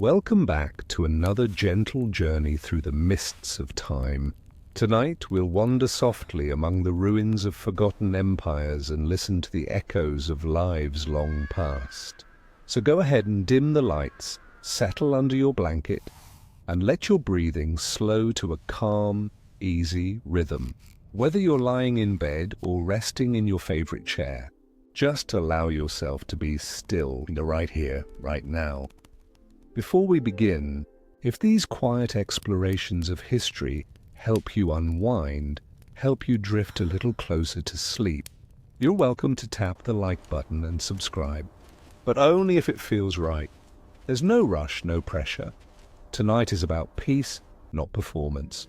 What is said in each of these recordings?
Welcome back to another gentle journey through the mists of time. Tonight we'll wander softly among the ruins of forgotten empires and listen to the echoes of lives long past. So go ahead and dim the lights, settle under your blanket, and let your breathing slow to a calm, easy rhythm. Whether you're lying in bed or resting in your favorite chair, just allow yourself to be still right here, right now. Before we begin, if these quiet explorations of history help you unwind, help you drift a little closer to sleep, you're welcome to tap the like button and subscribe, but only if it feels right. There's no rush, no pressure. Tonight is about peace, not performance.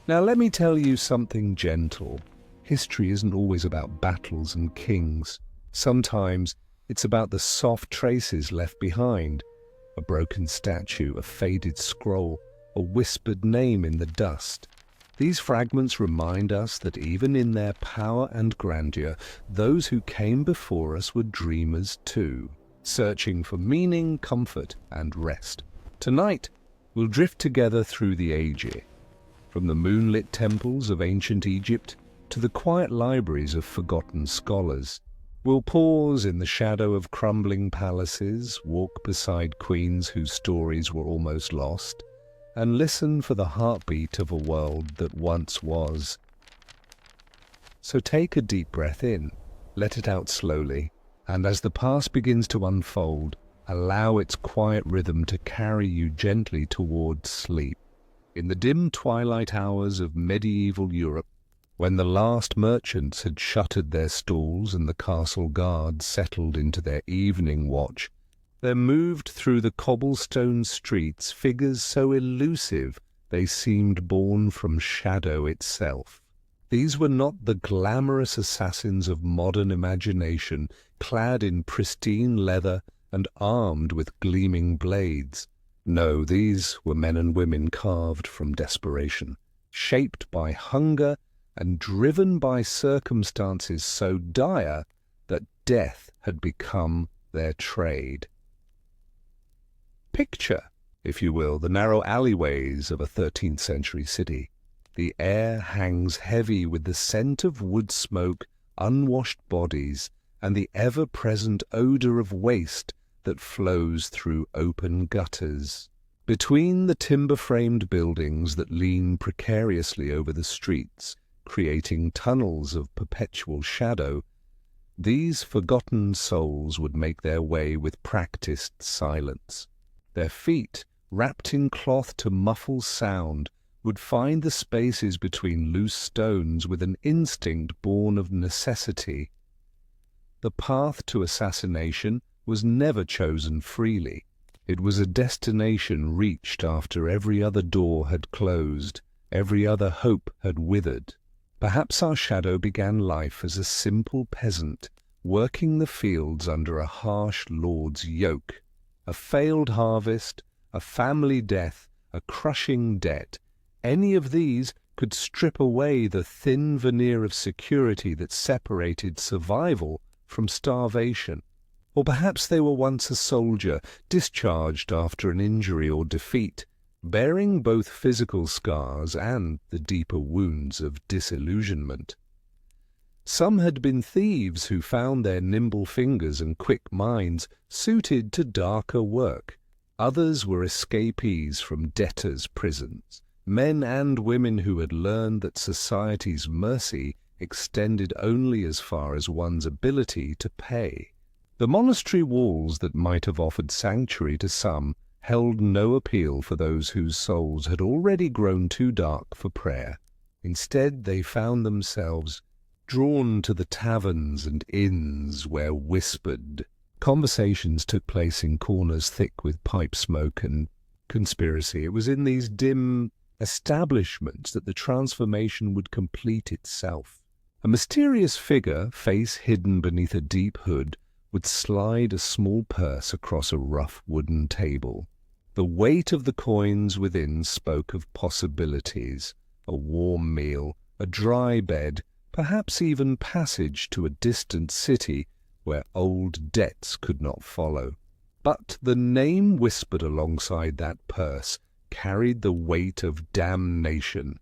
Now let me tell you something gentle. History isn't always about battles and kings. Sometimes it's about the soft traces left behind, a broken statue, a faded scroll, a whispered name in the dust. These fragments remind us that even in their power and grandeur, those who came before us were dreamers too, searching for meaning, comfort, and rest. Tonight, we'll drift together through the ages, from the moonlit temples of ancient Egypt to the quiet libraries of forgotten scholars. We'll pause in the shadow of crumbling palaces, walk beside queens whose stories were almost lost, and listen for the heartbeat of a world that once was. So take a deep breath in, let it out slowly, and as the past begins to unfold, allow its quiet rhythm to carry you gently towards sleep. In the dim twilight hours of medieval Europe, when the last merchants had shuttered their stalls and the castle guards settled into their evening watch, there moved through the cobblestone streets figures so elusive they seemed born from shadow itself. These were not the glamorous assassins of modern imagination, clad in pristine leather and armed with gleaming blades. No, these were men and women carved from desperation, shaped by hunger and driven by circumstances so dire that death had become their trade. Picture, if you will, the narrow alleyways of a 13th century city. The air hangs heavy with the scent of wood smoke, unwashed bodies, and the ever-present odor of waste that flows through open gutters. Between the timber-framed buildings that lean precariously over the streets, creating tunnels of perpetual shadow, these forgotten souls would make their way with practiced silence. Their feet, wrapped in cloth to muffle sound, would find the spaces between loose stones with an instinct born of necessity. The path to assassination was never chosen freely. It was a destination reached after every other door had closed, every other hope had withered. Perhaps our shadow began life as a simple peasant, working the fields under a harsh lord's yoke. A failed harvest, a family death, a crushing debt, any of these could strip away the thin veneer of security that separated survival from starvation. Or perhaps they were once a soldier, discharged after an injury or defeat, bearing both physical scars and the deeper wounds of disillusionment. Some had been thieves who found their nimble fingers and quick minds suited to darker work. Others were escapees from debtors' prisons, men and women who had learned that society's mercy extended only as far as one's ability to pay. The monastery walls that might have offered sanctuary to some held no appeal for those whose souls had already grown too dark for prayer. Instead, they found themselves drawn to the taverns and inns where whispered conversations took place in corners thick with pipe smoke and conspiracy. It was in these dim establishments that the transformation would complete itself. A mysterious figure, face hidden beneath a deep hood, would slide a small purse across a rough wooden table. The weight of the coins within spoke of possibilities, a warm meal, a dry bed, perhaps even passage to a distant city where old debts could not follow. But the name whispered alongside that purse carried the weight of damnation.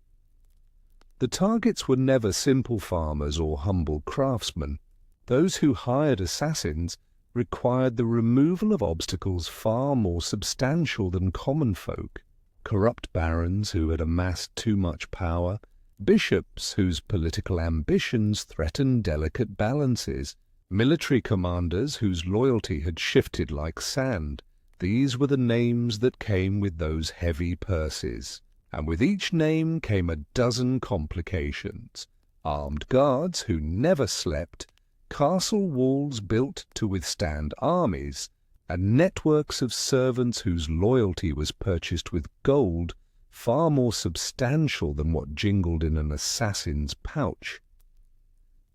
The targets were never simple farmers or humble craftsmen. Those who hired assassins required the removal of obstacles far more substantial than common folk. Corrupt barons who had amassed too much power, bishops whose political ambitions threatened delicate balances, military commanders whose loyalty had shifted like sand. These were the names that came with those heavy purses, and with each name came a dozen complications. Armed guards who never slept, castle walls built to withstand armies, and networks of servants whose loyalty was purchased with gold far more substantial than what jingled in an assassin's pouch.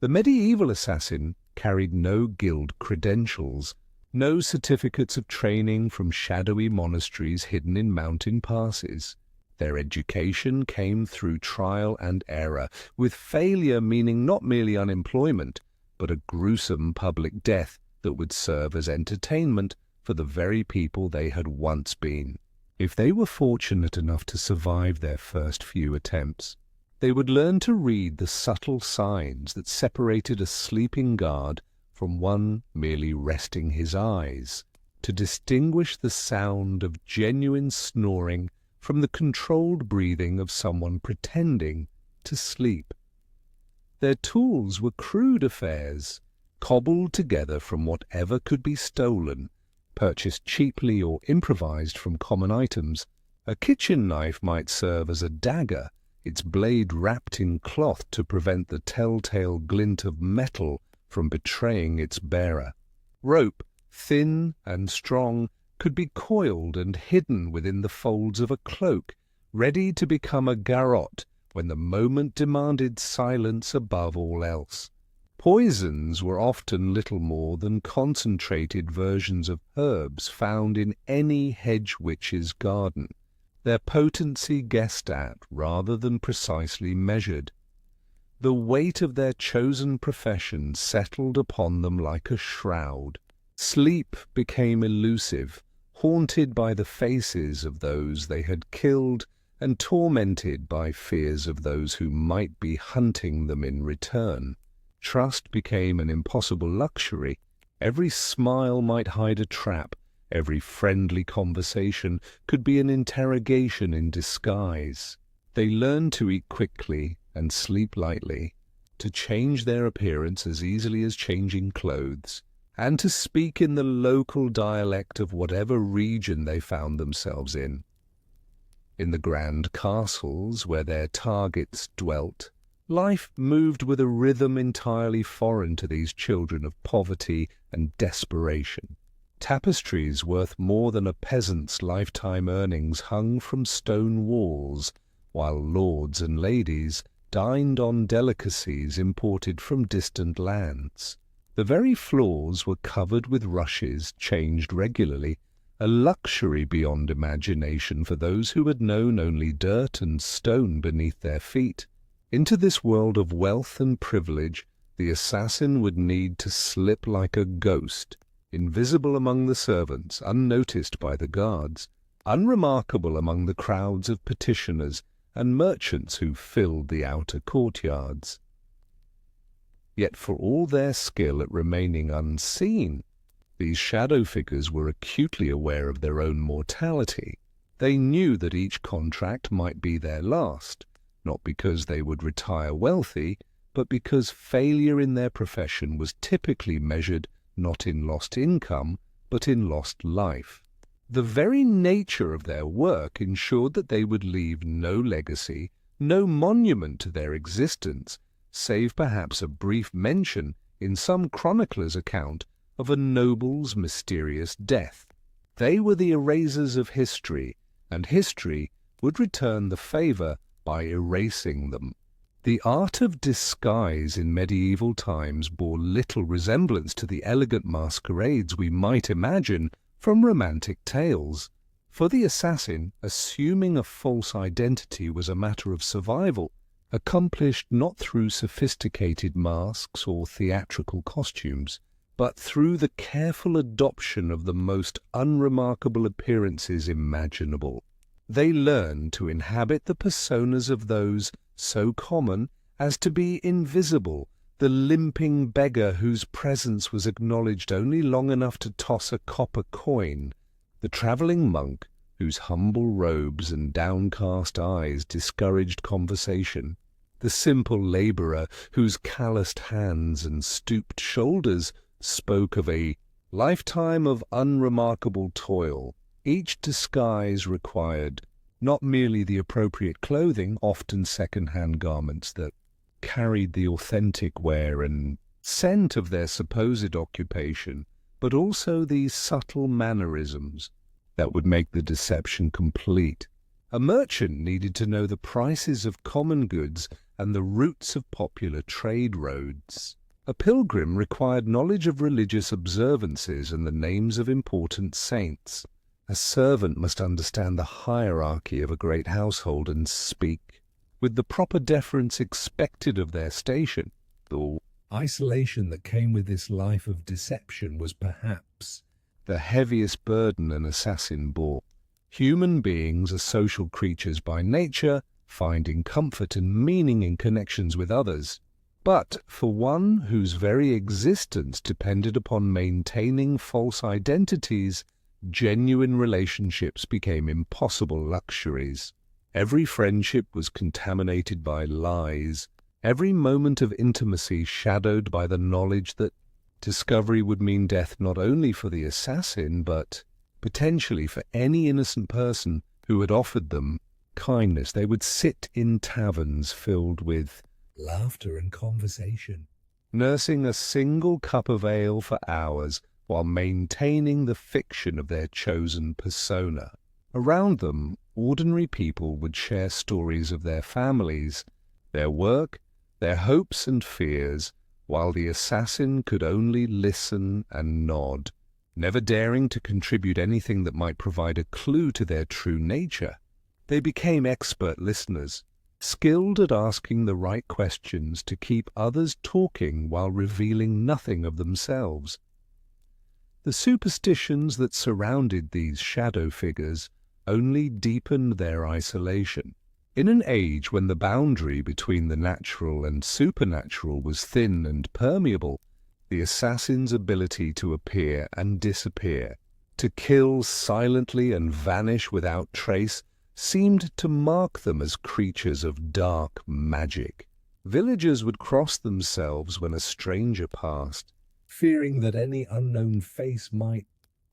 The medieval assassin carried no guild credentials, no certificates of training from shadowy monasteries hidden in mountain passes. Their education came through trial and error, with failure meaning not merely unemployment, but a gruesome public death that would serve as entertainment for the very people they had once been. If they were fortunate enough to survive their first few attempts, they would learn to read the subtle signs that separated a sleeping guard from one merely resting his eyes, to distinguish the sound of genuine snoring from the controlled breathing of someone pretending to sleep. Their tools were crude affairs, cobbled together from whatever could be stolen, purchased cheaply or improvised from common items. A kitchen knife might serve as a dagger, its blade wrapped in cloth to prevent the telltale glint of metal from betraying its bearer. Rope, thin and strong, could be coiled and hidden within the folds of a cloak, ready to become a garrote when the moment demanded silence above all else. Poisons were often little more than concentrated versions of herbs found in any hedge witch's garden, their potency guessed at rather than precisely measured. The weight of their chosen profession settled upon them like a shroud. Sleep became elusive, haunted by the faces of those they had killed and tormented by fears of those who might be hunting them in return. Trust became an impossible luxury. Every smile might hide a trap. Every friendly conversation could be an interrogation in disguise. They learned to eat quickly and sleep lightly, to change their appearance as easily as changing clothes, and to speak in the local dialect of whatever region they found themselves in. In the grand castles where their targets dwelt, life moved with a rhythm entirely foreign to these children of poverty and desperation. Tapestries worth more than a peasant's lifetime earnings hung from stone walls, while lords and ladies dined on delicacies imported from distant lands. The very floors were covered with rushes changed regularly, a luxury beyond imagination for those who had known only dirt and stone beneath their feet. Into this world of wealth and privilege the assassin would need to slip like a ghost, invisible among the servants, unnoticed by the guards, unremarkable among the crowds of petitioners and merchants who filled the outer courtyards. Yet for all their skill at remaining unseen, these shadow figures were acutely aware of their own mortality. They knew that each contract might be their last, not because they would retire wealthy, but because failure in their profession was typically measured not in lost income, but in lost life. The very nature of their work ensured that they would leave no legacy, no monument to their existence, save perhaps a brief mention in some chronicler's account of a noble's mysterious death. They were the erasers of history, and history would return the favor by erasing them. The art of disguise in medieval times bore little resemblance to the elegant masquerades we might imagine from romantic tales. For the assassin, assuming a false identity was a matter of survival, accomplished not through sophisticated masks or theatrical costumes, but through the careful adoption of the most unremarkable appearances imaginable. They learn to inhabit the personas of those so common as to be invisible, the limping beggar whose presence was acknowledged only long enough to toss a copper coin, the travelling monk whose humble robes and downcast eyes discouraged conversation, the simple labourer whose calloused hands and stooped shoulders spoke of a lifetime of unremarkable toil. Each disguise required not merely the appropriate clothing, often second-hand garments that carried the authentic wear and scent of their supposed occupation, but also these subtle mannerisms that would make the deception complete. A merchant needed to know the prices of common goods and the routes of popular trade roads. A pilgrim required knowledge of religious observances and the names of important saints. A servant must understand the hierarchy of a great household and speak with the proper deference expected of their station. The isolation that came with this life of deception was perhaps the heaviest burden an assassin bore. Human beings are social creatures by nature, finding comfort and meaning in connections with others. But for one whose very existence depended upon maintaining false identities, genuine relationships became impossible luxuries. Every friendship was contaminated by lies, every moment of intimacy shadowed by the knowledge that discovery would mean death not only for the assassin, but potentially for any innocent person who had offered them kindness. They would sit in taverns filled with laughter and conversation, nursing a single cup of ale for hours while maintaining the fiction of their chosen persona. Around them, ordinary people would share stories of their families, their work, their hopes and fears, while the assassin could only listen and nod, never daring to contribute anything that might provide a clue to their true nature. They became expert listeners, skilled at asking the right questions to keep others talking while revealing nothing of themselves. The superstitions that surrounded these shadow figures only deepened their isolation. In an age when the boundary between the natural and supernatural was thin and permeable, the assassin's ability to appear and disappear, to kill silently and vanish without trace, seemed to mark them as creatures of dark magic. Villagers would cross themselves when a stranger passed, fearing that any unknown face might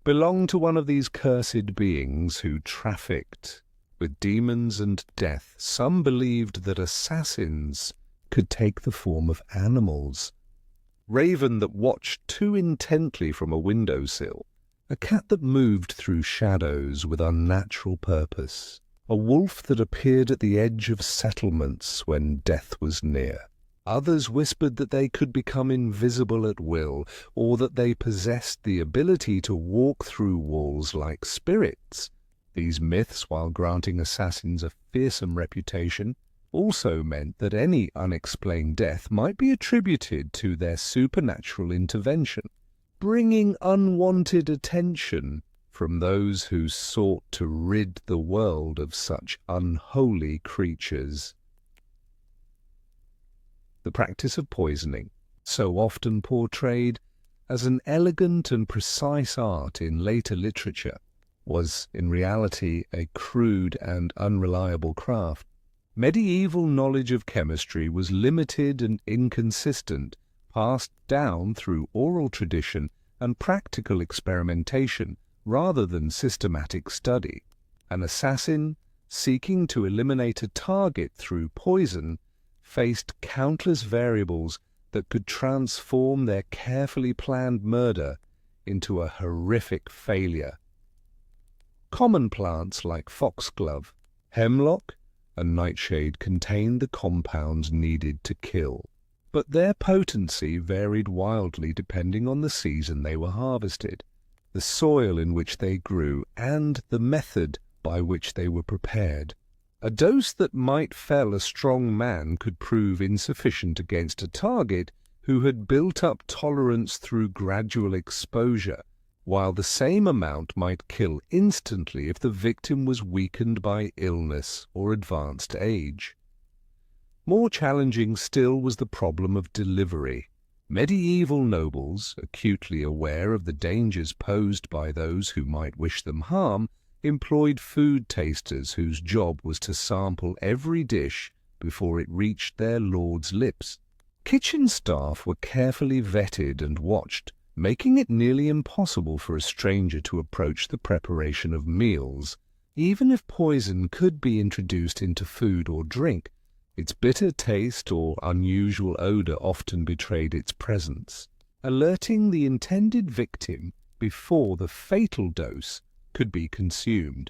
belong to one of these cursed beings who trafficked with demons and death. Some believed that assassins could take the form of animals. Raven that watched too intently from a windowsill, a cat that moved through shadows with unnatural purpose, a wolf that appeared at the edge of settlements when death was near. Others whispered that they could become invisible at will, or that they possessed the ability to walk through walls like spirits. These myths, while granting assassins a fearsome reputation, also meant that any unexplained death might be attributed to their supernatural intervention, bringing unwanted attention from those who sought to rid the world of such unholy creatures. The practice of poisoning, so often portrayed as an elegant and precise art in later literature, was in reality a crude and unreliable craft. Medieval knowledge of chemistry was limited and inconsistent, passed down through oral tradition and practical experimentation rather than systematic study. An assassin, seeking to eliminate a target through poison, faced countless variables that could transform their carefully planned murder into a horrific failure. Common plants like foxglove, hemlock, and nightshade contained the compounds needed to kill, but their potency varied wildly depending on the season they were harvested, the soil in which they grew, and the method by which they were prepared. A dose that might fell a strong man could prove insufficient against a target who had built up tolerance through gradual exposure, while the same amount might kill instantly if the victim was weakened by illness or advanced age. More challenging still was the problem of delivery. Medieval nobles, acutely aware of the dangers posed by those who might wish them harm, employed food tasters whose job was to sample every dish before it reached their lord's lips. Kitchen staff were carefully vetted and watched, making it nearly impossible for a stranger to approach the preparation of meals. Even if poison could be introduced into food or drink, its bitter taste or unusual odor often betrayed its presence, alerting the intended victim before the fatal dose could be consumed.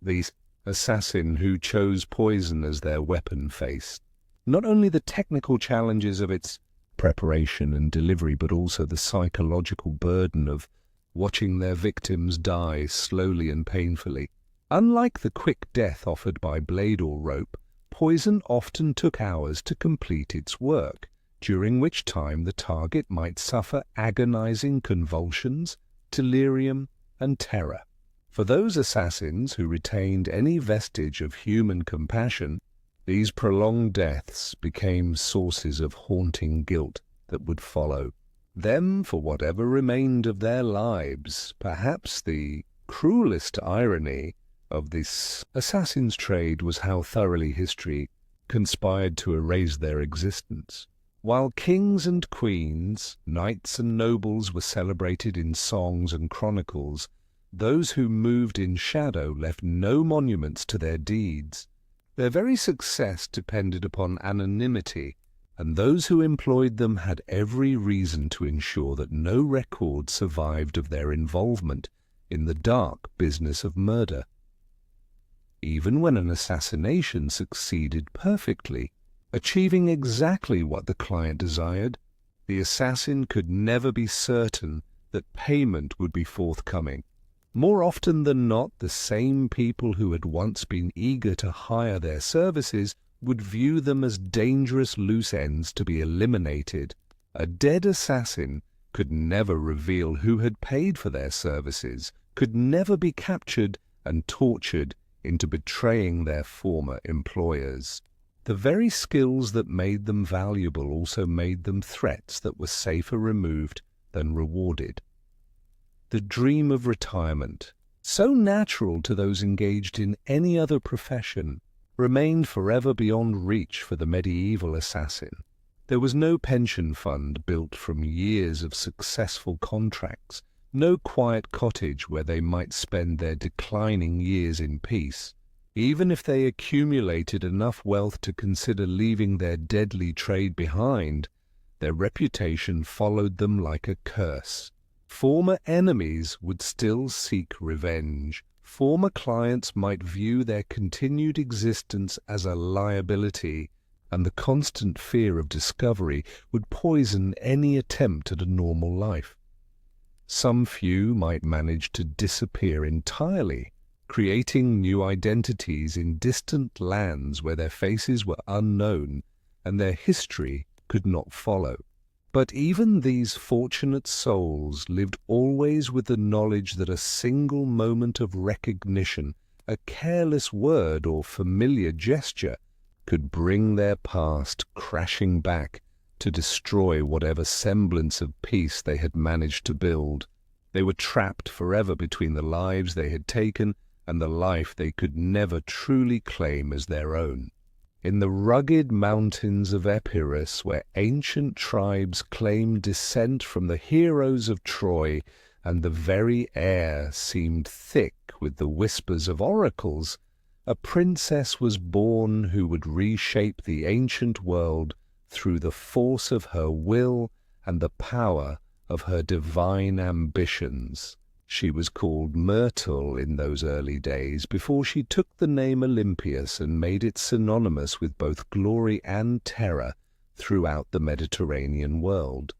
The assassin who chose poison as their weapon faced not only the technical challenges of its preparation and delivery, but also the psychological burden of watching their victims die slowly and painfully. Unlike the quick death offered by blade or rope, poison often took hours to complete its work, during which time the target might suffer agonizing convulsions, delirium, and terror. For those assassins who retained any vestige of human compassion, these prolonged deaths became sources of haunting guilt that would follow them for whatever remained of their lives. Perhaps the cruelest irony of this assassin's trade was how thoroughly history conspired to erase their existence. While kings and queens, knights and nobles were celebrated in songs and chronicles, those who moved in shadow left no monuments to their deeds. Their very success depended upon anonymity, and those who employed them had every reason to ensure that no record survived of their involvement in the dark business of murder. Even when an assassination succeeded perfectly, achieving exactly what the client desired, the assassin could never be certain that payment would be forthcoming. More often than not, the same people who had once been eager to hire their services would view them as dangerous loose ends to be eliminated. A dead assassin could never reveal who had paid for their services, could never be captured and tortured into betraying their former employers. The very skills that made them valuable also made them threats that were safer removed than rewarded. The dream of retirement, so natural to those engaged in any other profession, remained forever beyond reach for the medieval assassin. There was no pension fund built from years of successful contracts, no quiet cottage where they might spend their declining years in peace. Even if they accumulated enough wealth to consider leaving their deadly trade behind, their reputation followed them like a curse. Former enemies would still seek revenge. Former clients might view their continued existence as a liability, and the constant fear of discovery would poison any attempt at a normal life. Some few might manage to disappear entirely, creating new identities in distant lands where their faces were unknown and their history could not follow. But even these fortunate souls lived always with the knowledge that a single moment of recognition, a careless word or familiar gesture, could bring their past crashing back to destroy whatever semblance of peace they had managed to build. They were trapped forever between the lives they had taken and the life they could never truly claim as their own. In the rugged mountains of Epirus, where ancient tribes claimed descent from the heroes of Troy, and the very air seemed thick with the whispers of oracles, a princess was born who would reshape the ancient world through the force of her will and the power of her divine ambitions. She was called Myrtle in those early days before she took the name Olympias and made it synonymous with both glory and terror throughout the Mediterranean world.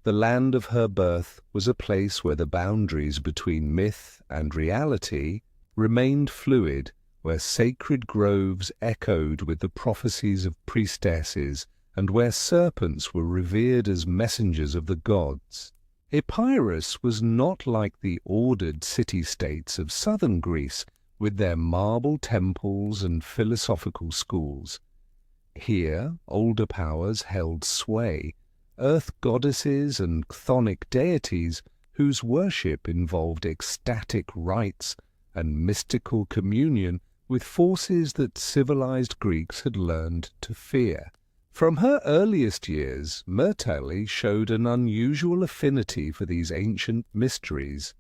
The land of her birth was a place where the boundaries between myth and reality remained fluid, where sacred groves echoed with the prophecies of priestesses and where serpents were revered as messengers of the gods. Epirus was not like the ordered city-states of southern Greece, with their marble temples and philosophical schools. Here older powers held sway, earth goddesses and chthonic deities whose worship involved ecstatic rites and mystical communion with forces that civilized Greeks had learned to fear. From her earliest years, Myrtale showed an unusual affinity for these ancient mysteries.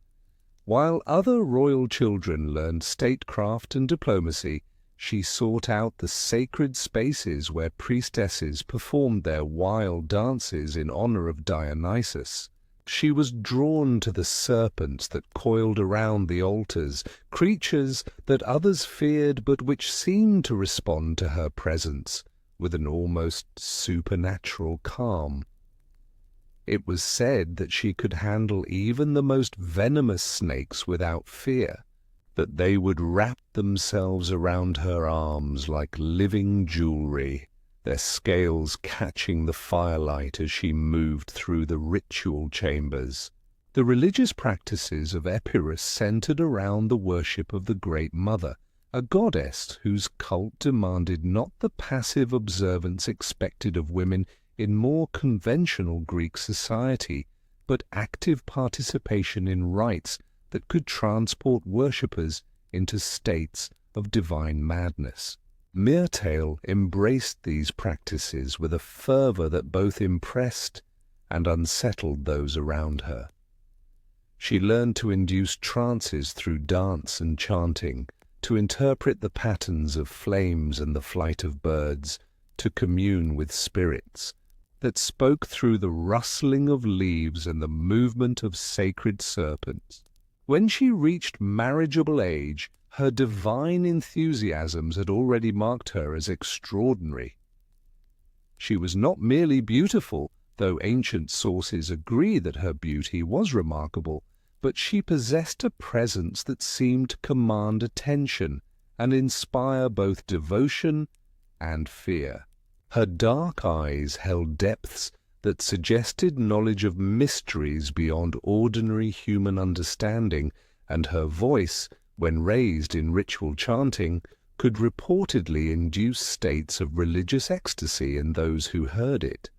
While other royal children learned statecraft and diplomacy, she sought out the sacred spaces where priestesses performed their wild dances in honor of Dionysus. She was drawn to the serpents that coiled around the altars, creatures that others feared but which seemed to respond to her presence with an almost supernatural calm. It was said that she could handle even the most venomous snakes without fear, that they would wrap themselves around her arms like living jewelry, their scales catching the firelight as she moved through the ritual chambers. The religious practices of Epirus centered around the worship of the Great Mother, a goddess whose cult demanded not the passive observance expected of women in more conventional Greek society, but active participation in rites that could transport worshippers into states of divine madness. Myrtale embraced these practices with a fervor that both impressed and unsettled those around her. She learned to induce trances through dance and chanting, to interpret the patterns of flames and the flight of birds, to commune with spirits that spoke through the rustling of leaves and the movement of sacred serpents. When she reached marriageable age, her divine enthusiasms had already marked her as extraordinary. She was not merely beautiful, though ancient sources agree that her beauty was remarkable, but she possessed a presence that seemed to command attention and inspire both devotion and fear. Her dark eyes held depths that suggested knowledge of mysteries beyond ordinary human understanding, and her voice, when raised in ritual chanting, could reportedly induce states of religious ecstasy in those who heard it.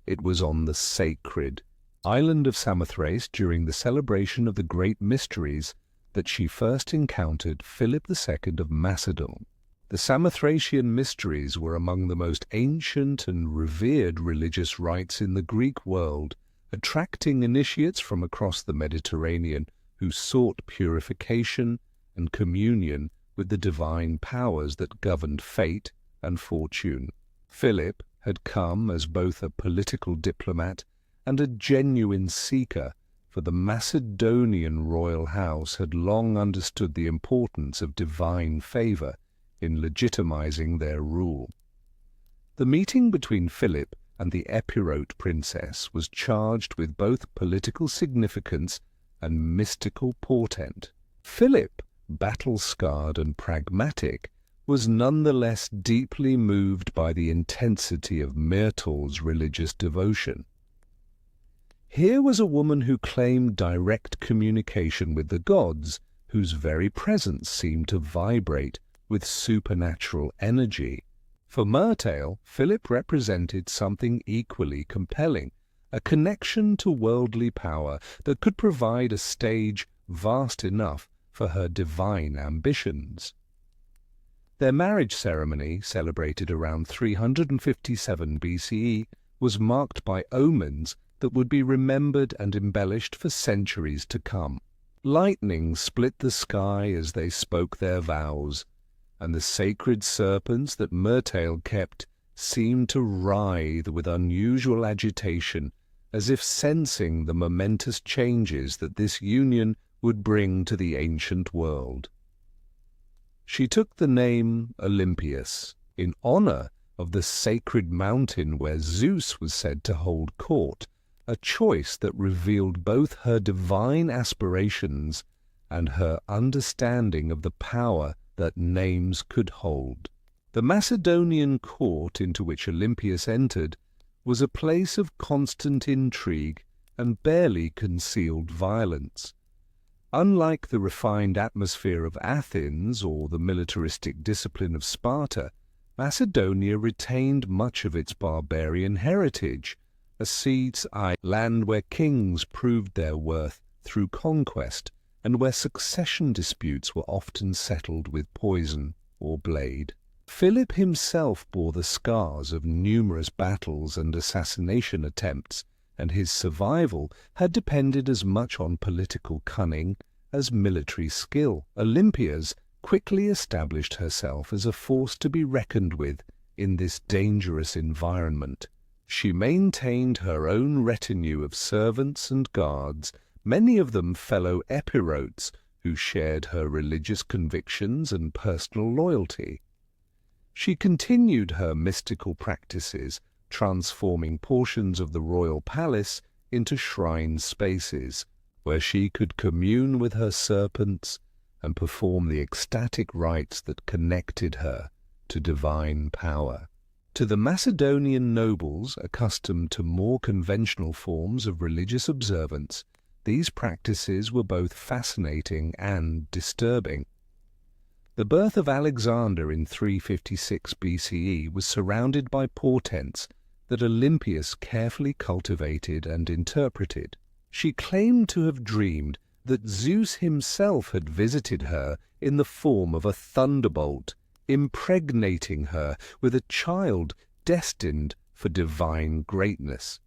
It was on the sacred island of Samothrace during the celebration of the Great Mysteries that she first encountered Philip II of Macedon. The Samothracian mysteries were among the most ancient and revered religious rites in the Greek world, attracting initiates from across the Mediterranean who sought purification and communion with the divine powers that governed fate and fortune. Philip had come as both a political diplomat and a genuine seeker, for the Macedonian royal house had long understood the importance of divine favor in legitimizing their rule. The meeting between Philip and the Epirote princess was charged with both political significance and mystical portent. Philip, battle-scarred and pragmatic, was nonetheless deeply moved by the intensity of Myrtale's religious devotion. Here was a woman who claimed direct communication with the gods, whose very presence seemed to vibrate with supernatural energy. For Myrtale, Philip represented something equally compelling, a connection to worldly power that could provide a stage vast enough for her divine ambitions. Their marriage ceremony, celebrated around 357 BCE, was marked by omens that would be remembered and embellished for centuries to come. Lightning split the sky as they spoke their vows, and the sacred serpents that Myrtale kept seemed to writhe with unusual agitation, as if sensing the momentous changes that this union would bring to the ancient world. She took the name Olympias in honor of the sacred mountain where Zeus was said to hold court, a choice that revealed both her divine aspirations and her understanding of the power that names could hold. The Macedonian court into which Olympias entered was a place of constant intrigue and barely concealed violence. Unlike the refined atmosphere of Athens or the militaristic discipline of Sparta, Macedonia retained much of its barbarian heritage, a seaside land where kings proved their worth through conquest and where succession disputes were often settled with poison or blade. Philip himself bore the scars of numerous battles and assassination attempts, and his survival had depended as much on political cunning as military skill. Olympias quickly established herself as a force to be reckoned with in this dangerous environment. She maintained her own retinue of servants and guards, many of them fellow epirotes who shared her religious convictions and personal loyalty. She continued her mystical practices, transforming portions of the royal palace into shrine spaces, where she could commune with her serpents and perform the ecstatic rites that connected her to divine power. To the Macedonian nobles, accustomed to more conventional forms of religious observance, these practices were both fascinating and disturbing. The birth of Alexander in 356 BCE was surrounded by portents that Olympias carefully cultivated and interpreted. She claimed to have dreamed that Zeus himself had visited her in the form of a thunderbolt, impregnating her with a child destined for divine greatness.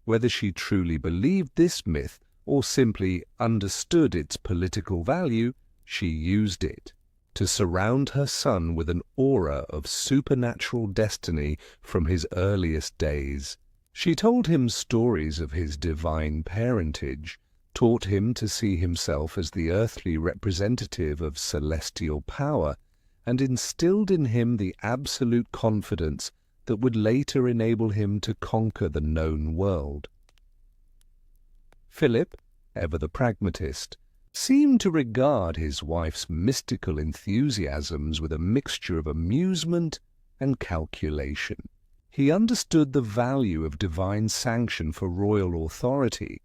Whether she truly believed this myth or simply understood its political value, she used it to surround her son with an aura of supernatural destiny from his earliest days. She told him stories of his divine parentage, taught him to see himself as the earthly representative of celestial power, and instilled in him the absolute confidence that would later enable him to conquer the known world. Philip, ever the pragmatist, seemed to regard his wife's mystical enthusiasms with a mixture of amusement and calculation. He understood the value of divine sanction for royal authority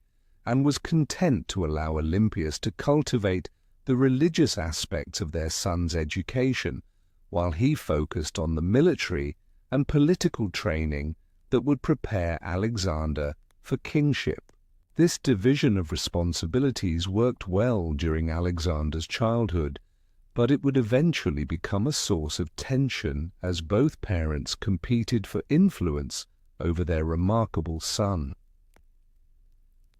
and was content to allow Olympias to cultivate the religious aspects of their son's education, while he focused on the military and political training that would prepare Alexander for kingship. This division of responsibilities worked well during Alexander's childhood, but it would eventually become a source of tension as both parents competed for influence over their remarkable son.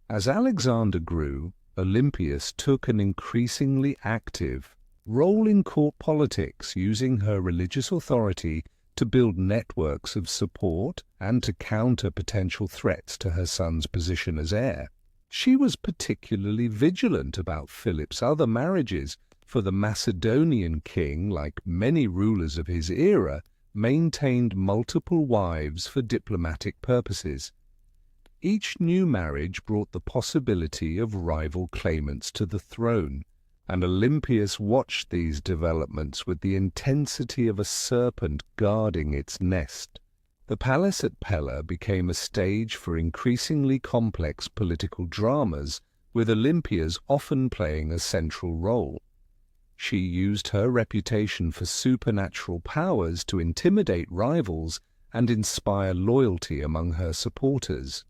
As Alexander grew, Olympias took an increasingly active role in court politics, using her religious authority to build networks of support and to counter potential threats to her son's position as heir. She was particularly vigilant about Philip's other marriages, for the Macedonian king, like many rulers of his era, maintained multiple wives for diplomatic purposes. Each new marriage brought the possibility of rival claimants to the throne, and Olympias watched these developments with the intensity of a serpent guarding its nest. The palace at Pella became a stage for increasingly complex political dramas, with Olympias often playing a central role. She used her reputation for supernatural powers to intimidate rivals and inspire loyalty among her supporters.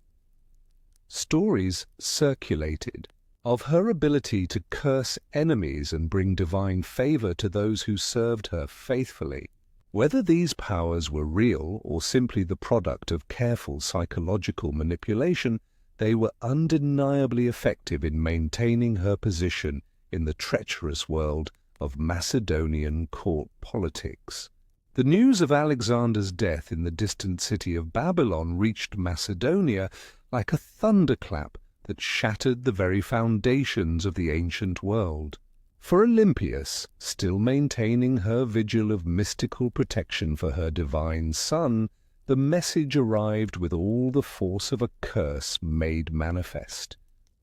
Stories circulated of her ability to curse enemies and bring divine favor to those who served her faithfully. Whether these powers were real or simply the product of careful psychological manipulation, they were undeniably effective in maintaining her position in the treacherous world of Macedonian court politics. The news of Alexander's death in the distant city of Babylon reached Macedonia like a thunderclap that shattered the very foundations of the ancient world. For Olympias, still maintaining her vigil of mystical protection for her divine son, the message arrived with all the force of a curse made manifest.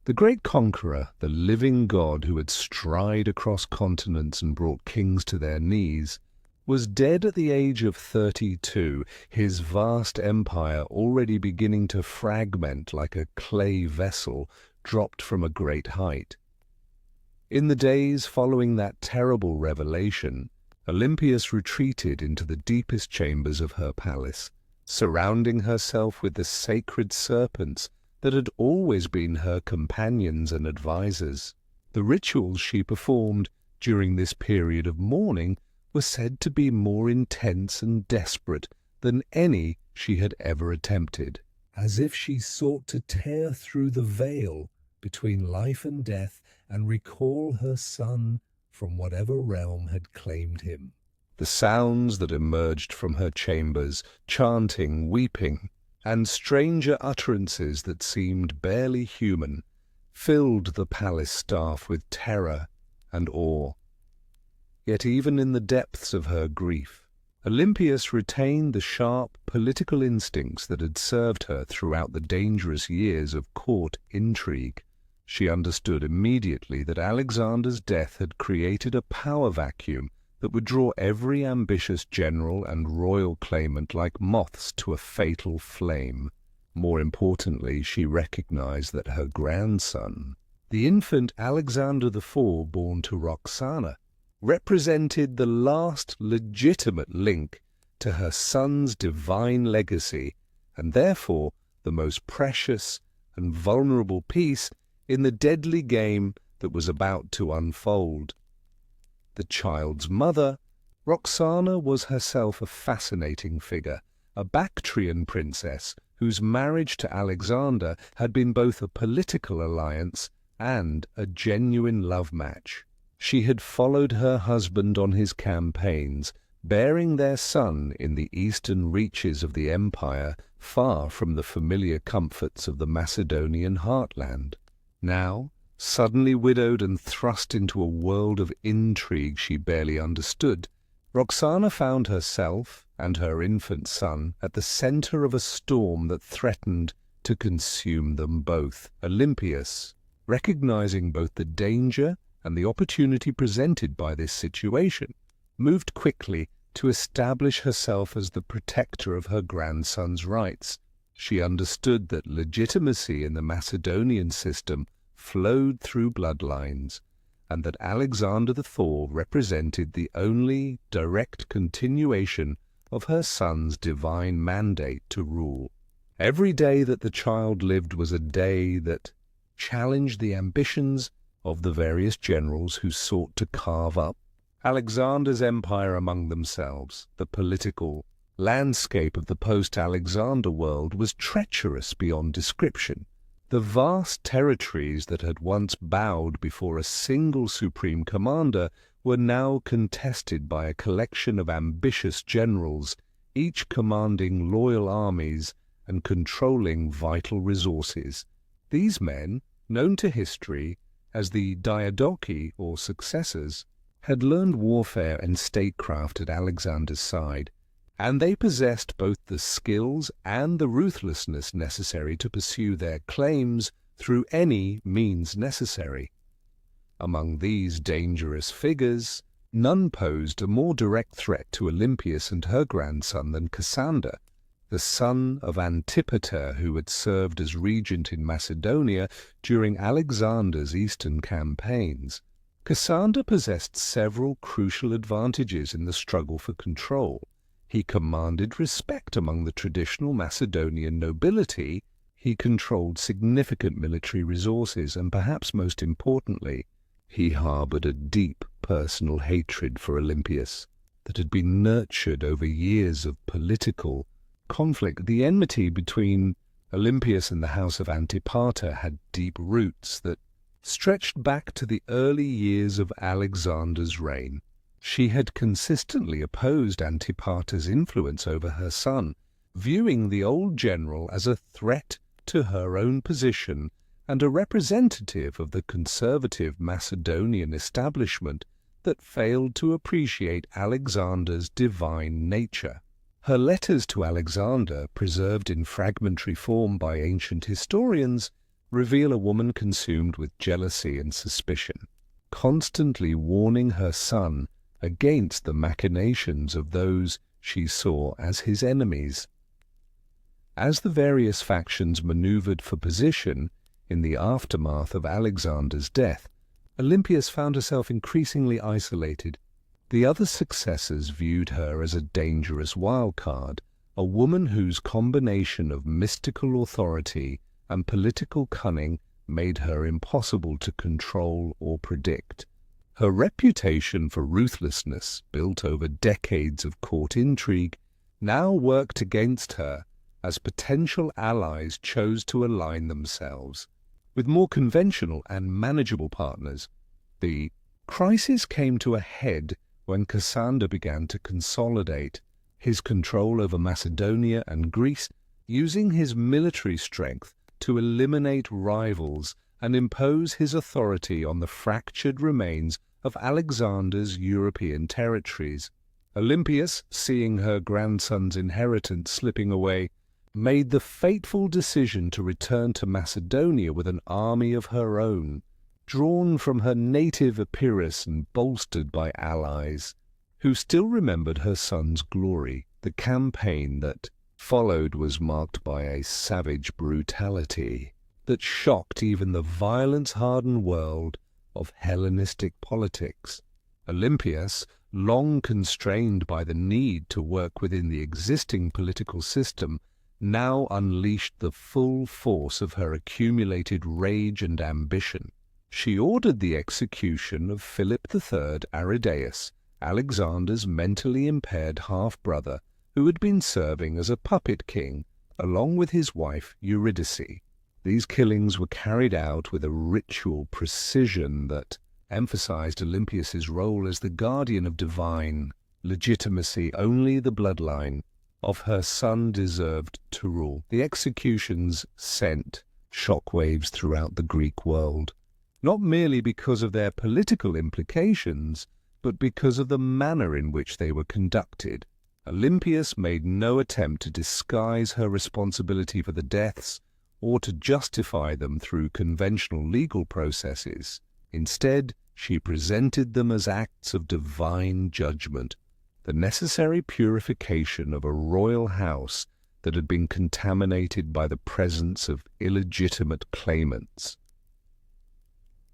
The great conqueror, the living God who had strided across continents and brought kings to their knees, was dead at the age of 32, his vast empire already beginning to fragment like a clay vessel dropped from a great height. In the days following that terrible revelation, Olympias retreated into the deepest chambers of her palace, surrounding herself with the sacred serpents that had always been her companions and advisers. The rituals she performed during this period of mourning were said to be more intense and desperate than any she had ever attempted, as if she sought to tear through the veil between life and death and recall her son from whatever realm had claimed him. The sounds that emerged from her chambers, chanting, weeping, and stranger utterances that seemed barely human, filled the palace staff with terror and awe. Yet even in the depths of her grief, Olympias retained the sharp political instincts that had served her throughout the dangerous years of court intrigue. She understood immediately that Alexander's death had created a power vacuum that would draw every ambitious general and royal claimant like moths to a fatal flame. More importantly, she recognized that her grandson, the infant Alexander IV born to Roxana, represented the last legitimate link to her son's divine legacy, and therefore the most precious and vulnerable piece in the deadly game that was about to unfold. The child's mother, Roxana, was herself a fascinating figure, a Bactrian princess whose marriage to Alexander had been both a political alliance and a genuine love match. She had followed her husband on his campaigns, bearing their son in the eastern reaches of the empire, far from the familiar comforts of the Macedonian heartland. Now, suddenly widowed and thrust into a world of intrigue she barely understood, Roxana found herself and her infant son at the center of a storm that threatened to consume them both. Olympias, recognizing both the danger and the opportunity presented by this situation, moved quickly to establish herself as the protector of her grandson's rights. She understood that legitimacy in the Macedonian system flowed through bloodlines, and that Alexander IV represented the only direct continuation of her son's divine mandate to rule. Every day that the child lived was a day that challenged the ambitions of the various generals who sought to carve up Alexander's empire among themselves. The political landscape of the post-Alexander world was treacherous beyond description. The vast territories that had once bowed before a single supreme commander were now contested by a collection of ambitious generals, each commanding loyal armies and controlling vital resources. These men, known to history as the diadochi or successors, had learned warfare and statecraft at Alexander's side, and they possessed both the skills and the ruthlessness necessary to pursue their claims through any means necessary. Among these dangerous figures, none posed a more direct threat to Olympias and her grandson than Cassander, the son of Antipater, who had served as regent in Macedonia during Alexander's eastern campaigns. Cassander possessed several crucial advantages in the struggle for control. He commanded respect among the traditional Macedonian nobility, he controlled significant military resources, and perhaps most importantly, he harbored a deep personal hatred for Olympias that had been nurtured over years of political conflict. The enmity between Olympias and the house of Antipater had deep roots that stretched back to the early years of Alexander's reign. She had consistently opposed Antipater's influence over her son, viewing the old general as a threat to her own position and a representative of the conservative Macedonian establishment that failed to appreciate Alexander's divine nature. Her letters to Alexander, preserved in fragmentary form by ancient historians, reveal a woman consumed with jealousy and suspicion, constantly warning her son against the machinations of those she saw as his enemies. As the various factions maneuvered for position in the aftermath of Alexander's death, Olympias found herself increasingly isolated. The other successors viewed her as a dangerous wildcard, a woman whose combination of mystical authority and political cunning made her impossible to control or predict. Her reputation for ruthlessness, built over decades of court intrigue, now worked against her as potential allies chose to align themselves with more conventional and manageable partners. The crisis came to a head when Cassander began to consolidate his control over Macedonia and Greece, using his military strength to eliminate rivals and impose his authority on the fractured remains of Alexander's European territories. Olympias, seeing her grandson's inheritance slipping away, made the fateful decision to return to Macedonia with an army of her own, drawn from her native Epirus and bolstered by allies who still remembered her son's glory. The campaign that followed was marked by a savage brutality that shocked even the violence-hardened world of Hellenistic politics. Olympias, long constrained by the need to work within the existing political system, now unleashed the full force of her accumulated rage and ambition. She ordered the execution of Philip III Aridaeus, Alexander's mentally impaired half-brother, who had been serving as a puppet king, along with his wife Eurydice. These killings were carried out with a ritual precision that emphasized Olympias's role as the guardian of divine legitimacy. Only the bloodline of her son deserved to rule. The executions sent shockwaves throughout the Greek world, not merely because of their political implications, but because of the manner in which they were conducted. Olympias made no attempt to disguise her responsibility for the deaths or to justify them through conventional legal processes. Instead, she presented them as acts of divine judgment, the necessary purification of a royal house that had been contaminated by the presence of illegitimate claimants.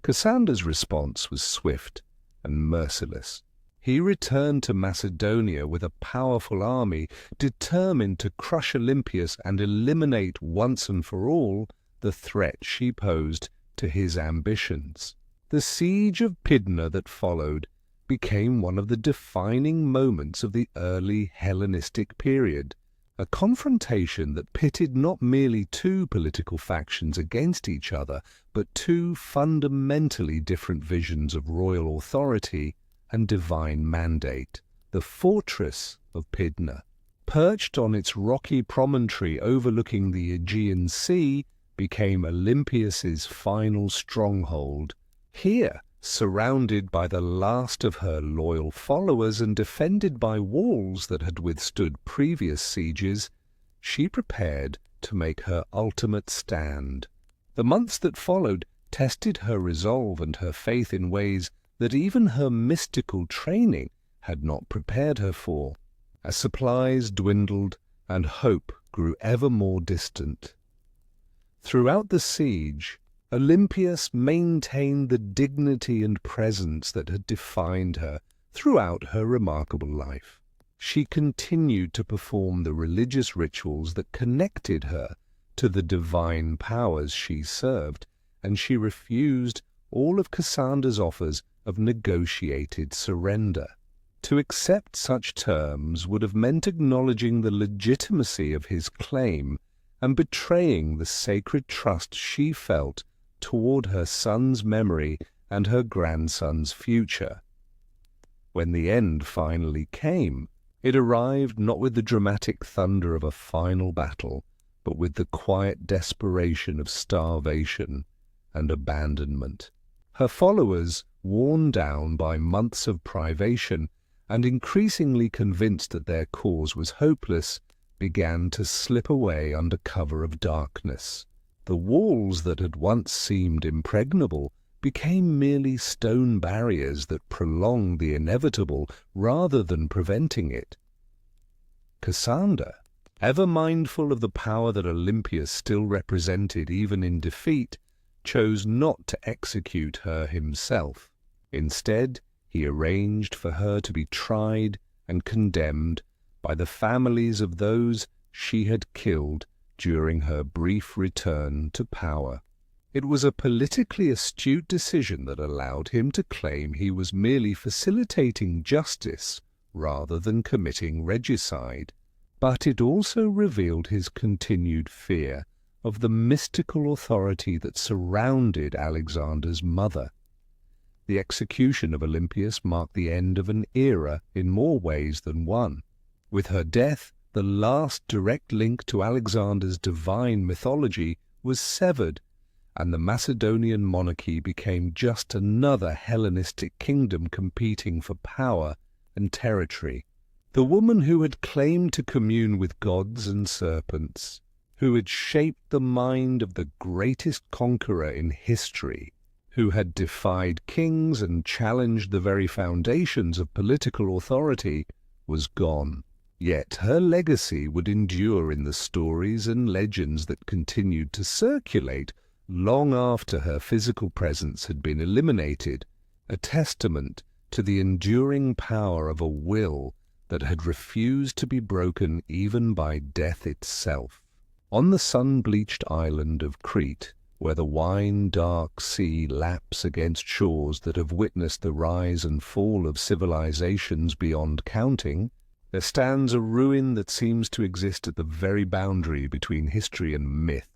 Cassander's response was swift and merciless. He returned to Macedonia with a powerful army, determined to crush Olympias and eliminate once and for all the threat she posed to his ambitions. The siege of Pydna that followed became one of the defining moments of the early Hellenistic period, a confrontation that pitted not merely two political factions against each other, but two fundamentally different visions of royal authority and divine mandate. The fortress of Pydna, perched on its rocky promontory overlooking the Aegean Sea, became Olympias's final stronghold. Here, surrounded by the last of her loyal followers and defended by walls that had withstood previous sieges, she prepared to make her ultimate stand. The months that followed tested her resolve and her faith in ways that even her mystical training had not prepared her for. As supplies dwindled and hope grew ever more distant, throughout the siege, Olympias maintained the dignity and presence that had defined her throughout her remarkable life. She continued to perform the religious rituals that connected her to the divine powers she served, and she refused all of Cassander's offers of negotiated surrender. To accept such terms would have meant acknowledging the legitimacy of his claim and betraying the sacred trust she felt toward her son's memory and her grandson's future. When the end finally came, it arrived not with the dramatic thunder of a final battle, but with the quiet desperation of starvation and abandonment. Her followers, worn down by months of privation and increasingly convinced that their cause was hopeless, began to slip away under cover of darkness. The walls that had once seemed impregnable became merely stone barriers that prolonged the inevitable rather than preventing it. Cassander, ever mindful of the power that Olympus still represented even in defeat, chose not to execute her himself. Instead, he arranged for her to be tried and condemned by the families of those she had killed during her brief return to power. It was a politically astute decision that allowed him to claim he was merely facilitating justice rather than committing regicide, but it also revealed his continued fear of the mystical authority that surrounded Alexander's mother. The execution of Olympias marked the end of an era in more ways than one. With her death, the last direct link to Alexander's divine mythology was severed, and the Macedonian monarchy became just another Hellenistic kingdom competing for power and territory. The woman who had claimed to commune with gods and serpents, who had shaped the mind of the greatest conqueror in history, who had defied kings and challenged the very foundations of political authority, was gone. Yet her legacy would endure in the stories and legends that continued to circulate long after her physical presence had been eliminated, a testament to the enduring power of a will that had refused to be broken even by death itself. On the sun-bleached island of Crete, where the wine-dark sea laps against shores that have witnessed the rise and fall of civilizations beyond counting, there stands a ruin that seems to exist at the very boundary between history and myth.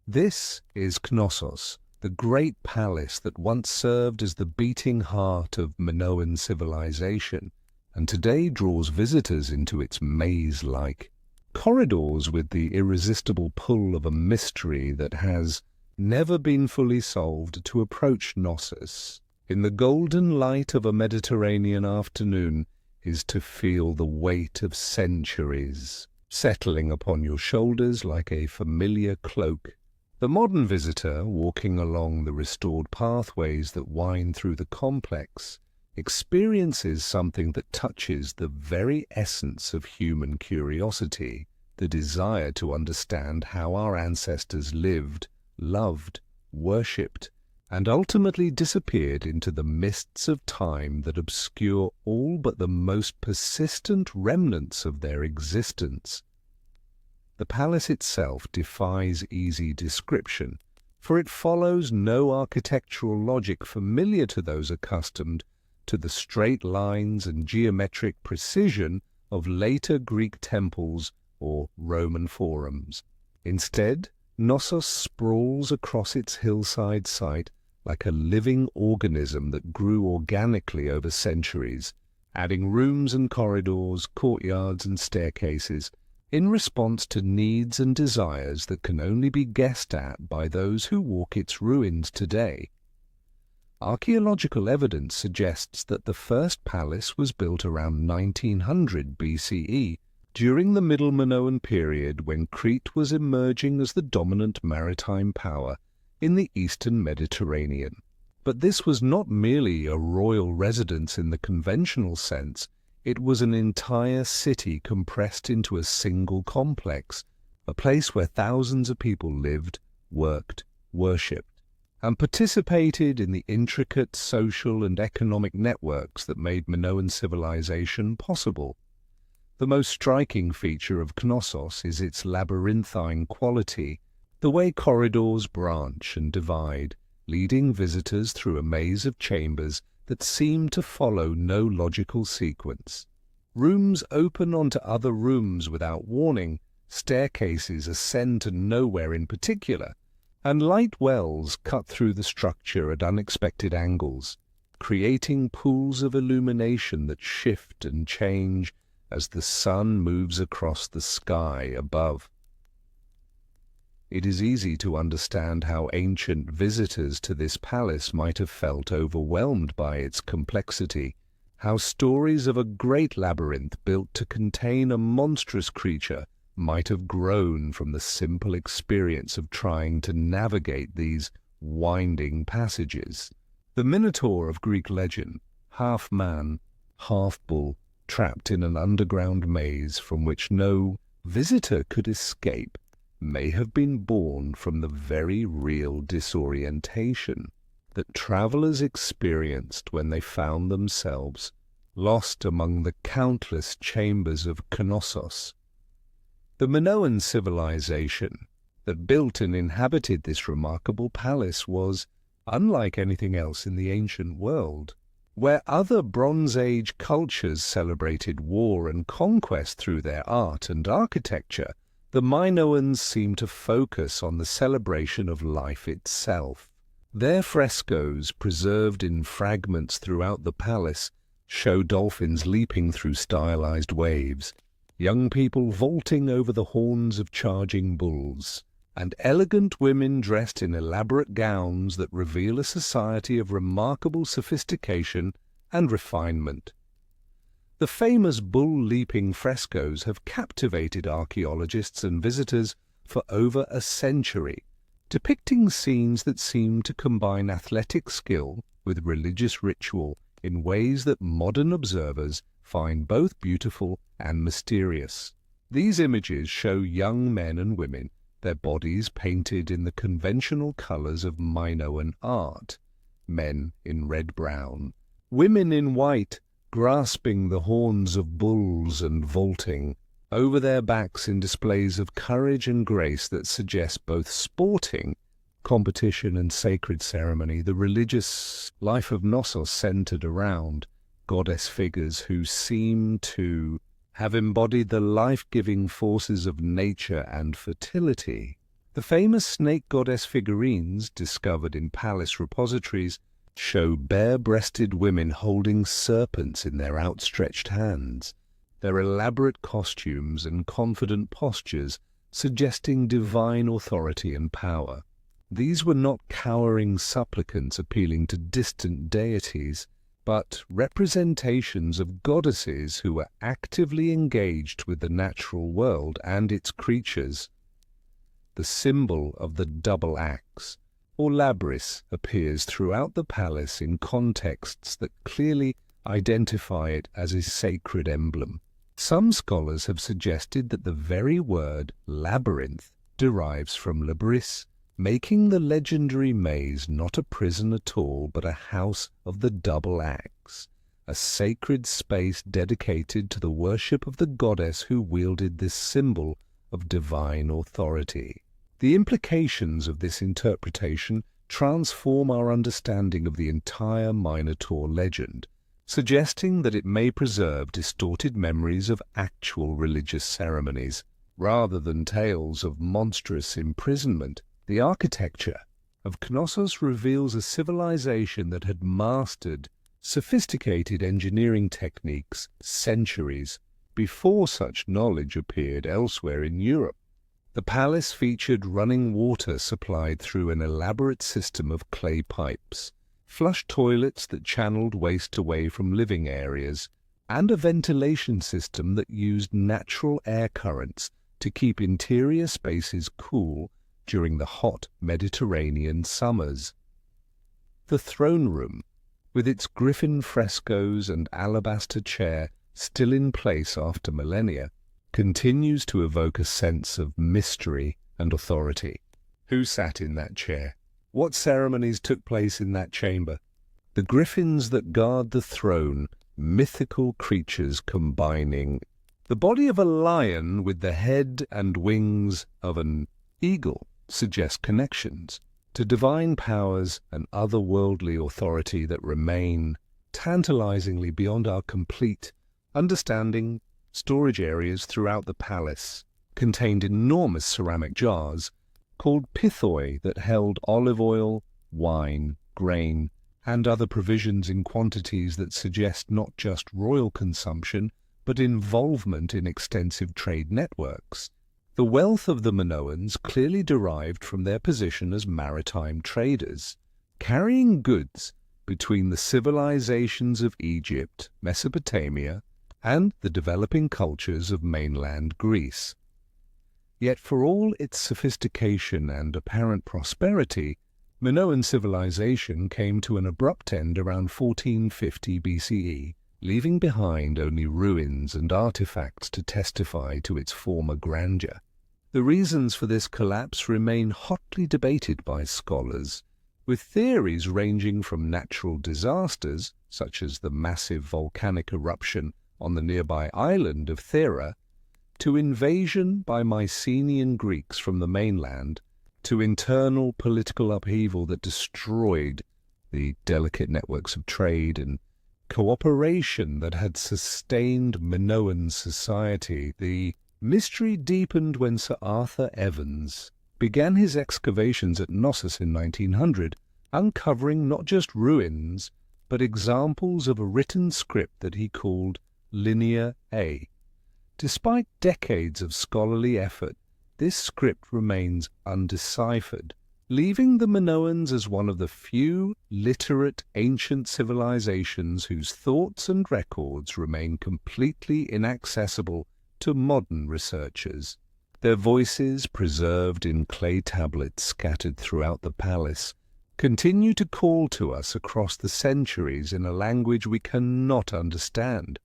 This is Knossos, the great palace that once served as the beating heart of Minoan civilization, and today draws visitors into its maze-like corridors with the irresistible pull of a mystery that has never been fully solved to approach Knossos in the golden light of a Mediterranean afternoon is to feel the weight of centuries settling upon your shoulders like a familiar cloak. The modern visitor, walking along the restored pathways that wind through the complex, experiences something that touches the very essence of human curiosity, the desire to understand how our ancestors lived, loved, worshipped, and ultimately disappeared into the mists of time that obscure all but the most persistent remnants of their existence. The palace itself defies easy description, for it follows no architectural logic familiar to those accustomed to the straight lines and geometric precision of later Greek temples or Roman forums. Instead, Knossos sprawls across its hillside site like a living organism that grew organically over centuries, adding rooms and corridors, courtyards and staircases, in response to needs and desires that can only be guessed at by those who walk its ruins today. Archaeological evidence suggests that the first palace was built around 1900 BCE, during the Middle Minoan period when Crete was emerging as the dominant maritime power in the eastern Mediterranean. But this was not merely a royal residence in the conventional sense, it was an entire city compressed into a single complex, a place where thousands of people lived, worked, worshipped, and participated in the intricate social and economic networks that made Minoan civilization possible. The most striking feature of Knossos is its labyrinthine quality, the way corridors branch and divide, leading visitors through a maze of chambers that seem to follow no logical sequence. Rooms open onto other rooms without warning, staircases ascend to nowhere in particular, and light wells cut through the structure at unexpected angles, creating pools of illumination that shift and change as the sun moves across the sky above. It is easy to understand how ancient visitors to this palace might have felt overwhelmed by its complexity, how stories of a great labyrinth built to contain a monstrous creature might have grown from the simple experience of trying to navigate these winding passages. The Minotaur of Greek legend, half man, half bull, trapped in an underground maze from which no visitor could escape, may have been born from the very real disorientation that travelers experienced when they found themselves lost among the countless chambers of Knossos. The Minoan civilization that built and inhabited this remarkable palace was unlike anything else in the ancient world. Where other Bronze Age cultures celebrated war and conquest through their art and architecture, the Minoans seemed to focus on the celebration of life itself. Their frescoes, preserved in fragments throughout the palace, show dolphins leaping through stylized waves, young people vaulting over the horns of charging bulls, and elegant women dressed in elaborate gowns that reveal a society of remarkable sophistication and refinement. The famous bull-leaping frescoes have captivated archaeologists and visitors for over a century, depicting scenes that seem to combine athletic skill with religious ritual in ways that modern observers find both beautiful and mysterious. These images show young men and women, their bodies painted in the conventional colors of Minoan art, men in red-brown, women in white, grasping the horns of bulls and vaulting over their backs in displays of courage and grace that suggest both sporting, competition and sacred ceremony. The religious life of Knossos centered around goddess figures who seem to have embodied the life-giving forces of nature and fertility. The famous snake goddess figurines, discovered in palace repositories, show bare-breasted women holding serpents in their outstretched hands, their elaborate costumes and confident postures suggesting divine authority and power. These were not cowering supplicants appealing to distant deities, but representations of goddesses who were actively engaged with the natural world and its creatures. The symbol of the double axe, or labrys, appears throughout the palace in contexts that clearly identify it as a sacred emblem. Some scholars have suggested that the very word labyrinth derives from labrys, making the legendary maze not a prison at all, but a house of the double axe, a sacred space dedicated to the worship of the goddess who wielded this symbol of divine authority. The implications of this interpretation transform our understanding of the entire Minotaur legend, suggesting that it may preserve distorted memories of actual religious ceremonies, rather than tales of monstrous imprisonment. The architecture of Knossos reveals a civilization that had mastered sophisticated engineering techniques centuries before such knowledge appeared elsewhere in Europe. The palace featured running water supplied through an elaborate system of clay pipes, flush toilets that channeled waste away from living areas, and a ventilation system that used natural air currents to keep interior spaces cool during the hot Mediterranean summers. The throne room, with its griffin frescoes and alabaster chair still in place after millennia, continues to evoke a sense of mystery and authority. Who sat in that chair? What ceremonies took place in that chamber? The griffins that guard the throne, mythical creatures combining the body of a lion with the head and wings of an eagle, suggest connections to divine powers and otherworldly authority that remain tantalizingly beyond our complete understanding. Storage areas throughout the palace contained enormous ceramic jars called pithoi that held olive oil, wine, grain, and other provisions in quantities that suggest not just royal consumption, but involvement in extensive trade networks. The wealth of the Minoans clearly derived from their position as maritime traders, carrying goods between the civilizations of Egypt, Mesopotamia, and the developing cultures of mainland Greece. Yet for all its sophistication and apparent prosperity, Minoan civilization came to an abrupt end around 1450 BCE, leaving behind only ruins and artifacts to testify to its former grandeur. The reasons for this collapse remain hotly debated by scholars, with theories ranging from natural disasters, such as the massive volcanic eruption on the nearby island of Thera, to invasion by Mycenaean Greeks from the mainland, to internal political upheaval that destroyed the delicate networks of trade and cooperation that had sustained Minoan society. The mystery deepened when Sir Arthur Evans began his excavations at Knossos in 1900, uncovering not just ruins, but examples of a written script that he called Linear A. Despite decades of scholarly effort, this script remains undeciphered, leaving the Minoans as one of the few literate ancient civilizations whose thoughts and records remain completely inaccessible to modern researchers. Their voices, preserved in clay tablets scattered throughout the palace, continue to call to us across the centuries in a language we cannot understand.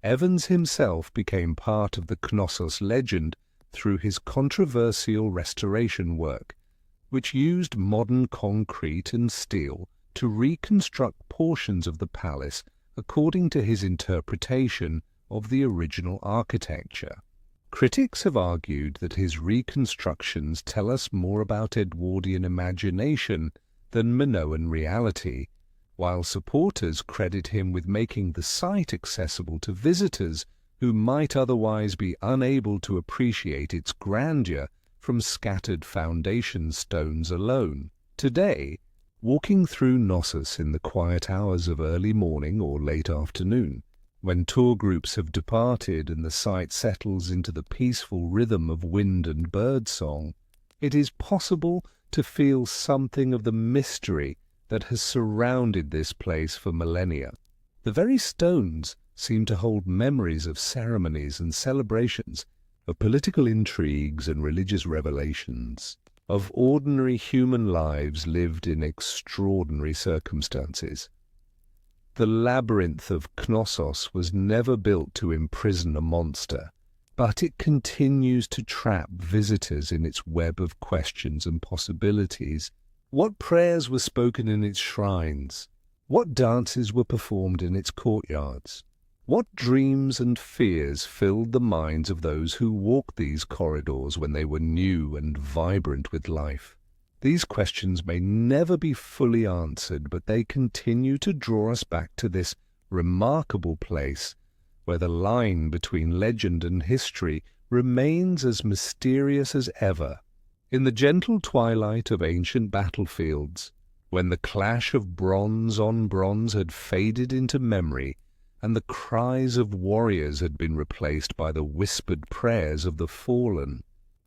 Evans himself became part of the Knossos legend through his controversial restoration work, which used modern concrete and steel to reconstruct portions of the palace according to his interpretation of the original architecture. Critics have argued that his reconstructions tell us more about Edwardian imagination than Minoan reality, while supporters credit him with making the site accessible to visitors who might otherwise be unable to appreciate its grandeur from scattered foundation stones alone. Today, walking through Knossos in the quiet hours of early morning or late afternoon, when tour groups have departed and the site settles into the peaceful rhythm of wind and bird song, it is possible to feel something of the mystery that has surrounded this place for millennia. The very stones seem to hold memories of ceremonies and celebrations, of political intrigues and religious revelations, of ordinary human lives lived in extraordinary circumstances. The labyrinth of Knossos was never built to imprison a monster, but it continues to trap visitors in its web of questions and possibilities. What prayers were spoken in its shrines? What dances were performed in its courtyards? What dreams and fears filled the minds of those who walked these corridors when they were new and vibrant with life? These questions may never be fully answered, but they continue to draw us back to this remarkable place where the line between legend and history remains as mysterious as ever. In the gentle twilight of ancient battlefields, when the clash of bronze on bronze had faded into memory, and the cries of warriors had been replaced by the whispered prayers of the fallen,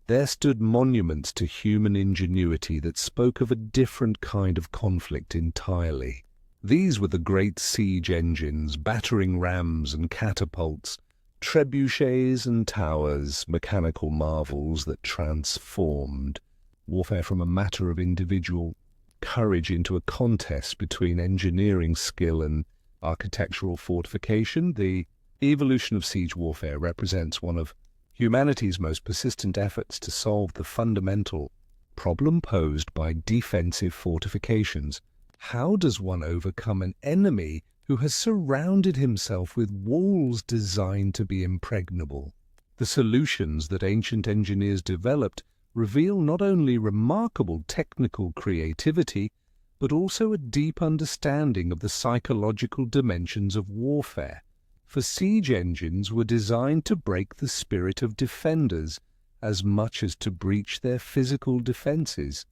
there stood monuments to human ingenuity that spoke of a different kind of conflict entirely. These were the great siege engines, battering rams and catapults, trebuchets and towers, mechanical marvels that transformed warfare from a matter of individual courage into a contest between engineering skill and architectural fortification. The evolution of siege warfare represents one of humanity's most persistent efforts to solve the fundamental problem posed by defensive fortifications. How does one overcome an enemy who has surrounded himself with walls designed to be impregnable? The solutions that ancient engineers developed reveal not only remarkable technical creativity, but also a deep understanding of the psychological dimensions of warfare. For siege engines were designed to break the spirit of defenders as much as to breach their physical defenses.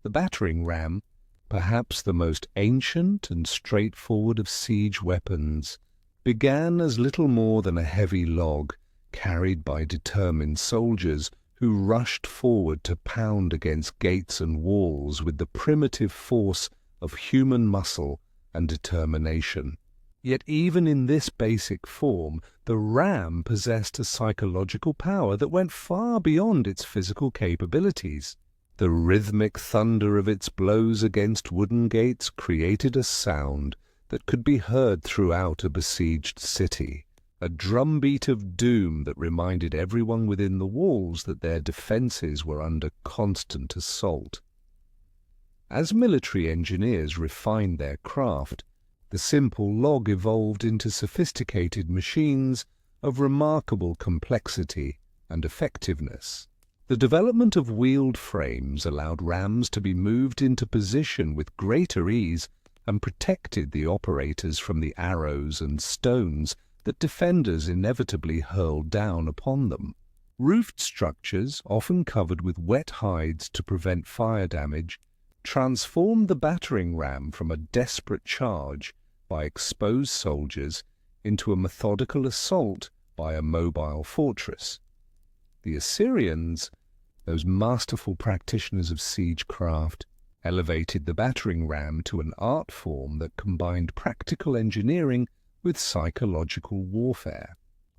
The battering ram, perhaps the most ancient and straightforward of siege weapons, began as little more than a heavy log carried by determined soldiers who rushed forward to pound against gates and walls with the primitive force of human muscle and determination. Yet even in this basic form, the ram possessed a psychological power that went far beyond its physical capabilities. The rhythmic thunder of its blows against wooden gates created a sound that could be heard throughout a besieged city, a drumbeat of doom that reminded everyone within the walls that their defenses were under constant assault. As military engineers refined their craft, the simple log evolved into sophisticated machines of remarkable complexity and effectiveness. The development of wheeled frames allowed rams to be moved into position with greater ease and protected the operators from the arrows and stones that defenders inevitably hurled down upon them. Roofed structures, often covered with wet hides to prevent fire damage, transformed the battering ram from a desperate charge by exposed soldiers into a methodical assault by a mobile fortress. The Assyrians, those masterful practitioners of siegecraft, elevated the battering ram to an art form that combined practical engineering with psychological warfare.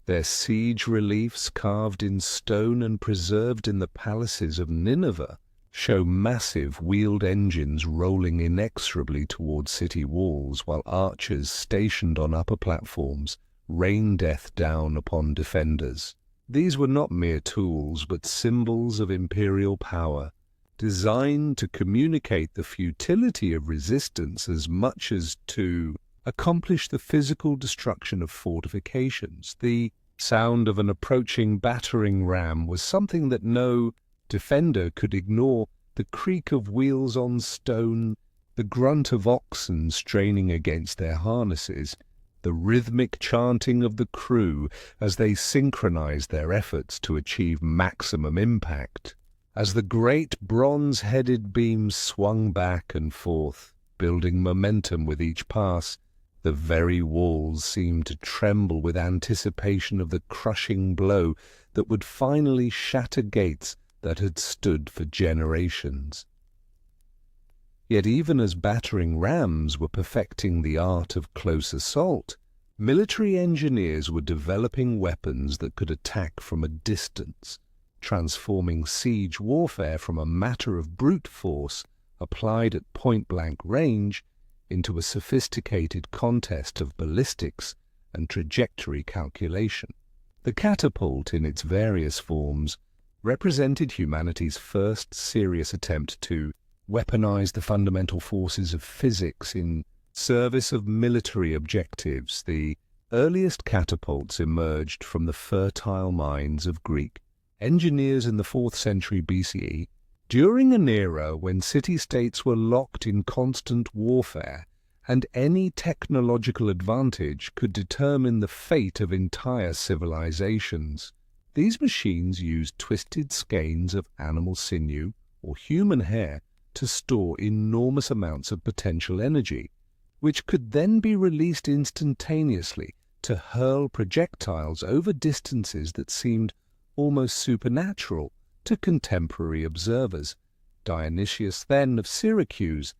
Their siege reliefs, carved in stone and preserved in the palaces of Nineveh, show massive wheeled engines rolling inexorably toward city walls, while archers stationed on upper platforms rain death down upon defenders. These were not mere tools, but symbols of imperial power, designed to communicate the futility of resistance as much as to accomplish the physical destruction of fortifications. The sound of an approaching battering ram was something that no defender could ignore. The creak of wheels on stone, the grunt of oxen straining against their harnesses, the rhythmic chanting of the crew as they synchronized their efforts to achieve maximum impact. As the great bronze-headed beams swung back and forth, building momentum with each pass, the very walls seemed to tremble with anticipation of the crushing blow that would finally shatter gates that had stood for generations. Yet even as battering rams were perfecting the art of close assault, military engineers were developing weapons that could attack from a distance, transforming siege warfare from a matter of brute force applied at point-blank range into a sophisticated contest of ballistics and trajectory calculation. The catapult, in its various forms, represented humanity's first serious attempt to weaponize the fundamental forces of physics in service of military objectives. The earliest catapults emerged from the fertile minds of Greek engineers in the 4th century BCE, during an era when city-states were locked in constant warfare, and any technological advantage could determine the fate of entire civilizations. These machines used twisted skeins of animal sinew or human hair to store enormous amounts of potential energy, which could then be released instantaneously to hurl projectiles over distances that seemed almost supernatural to contemporary observers. Dionysius, then, of Syracuse,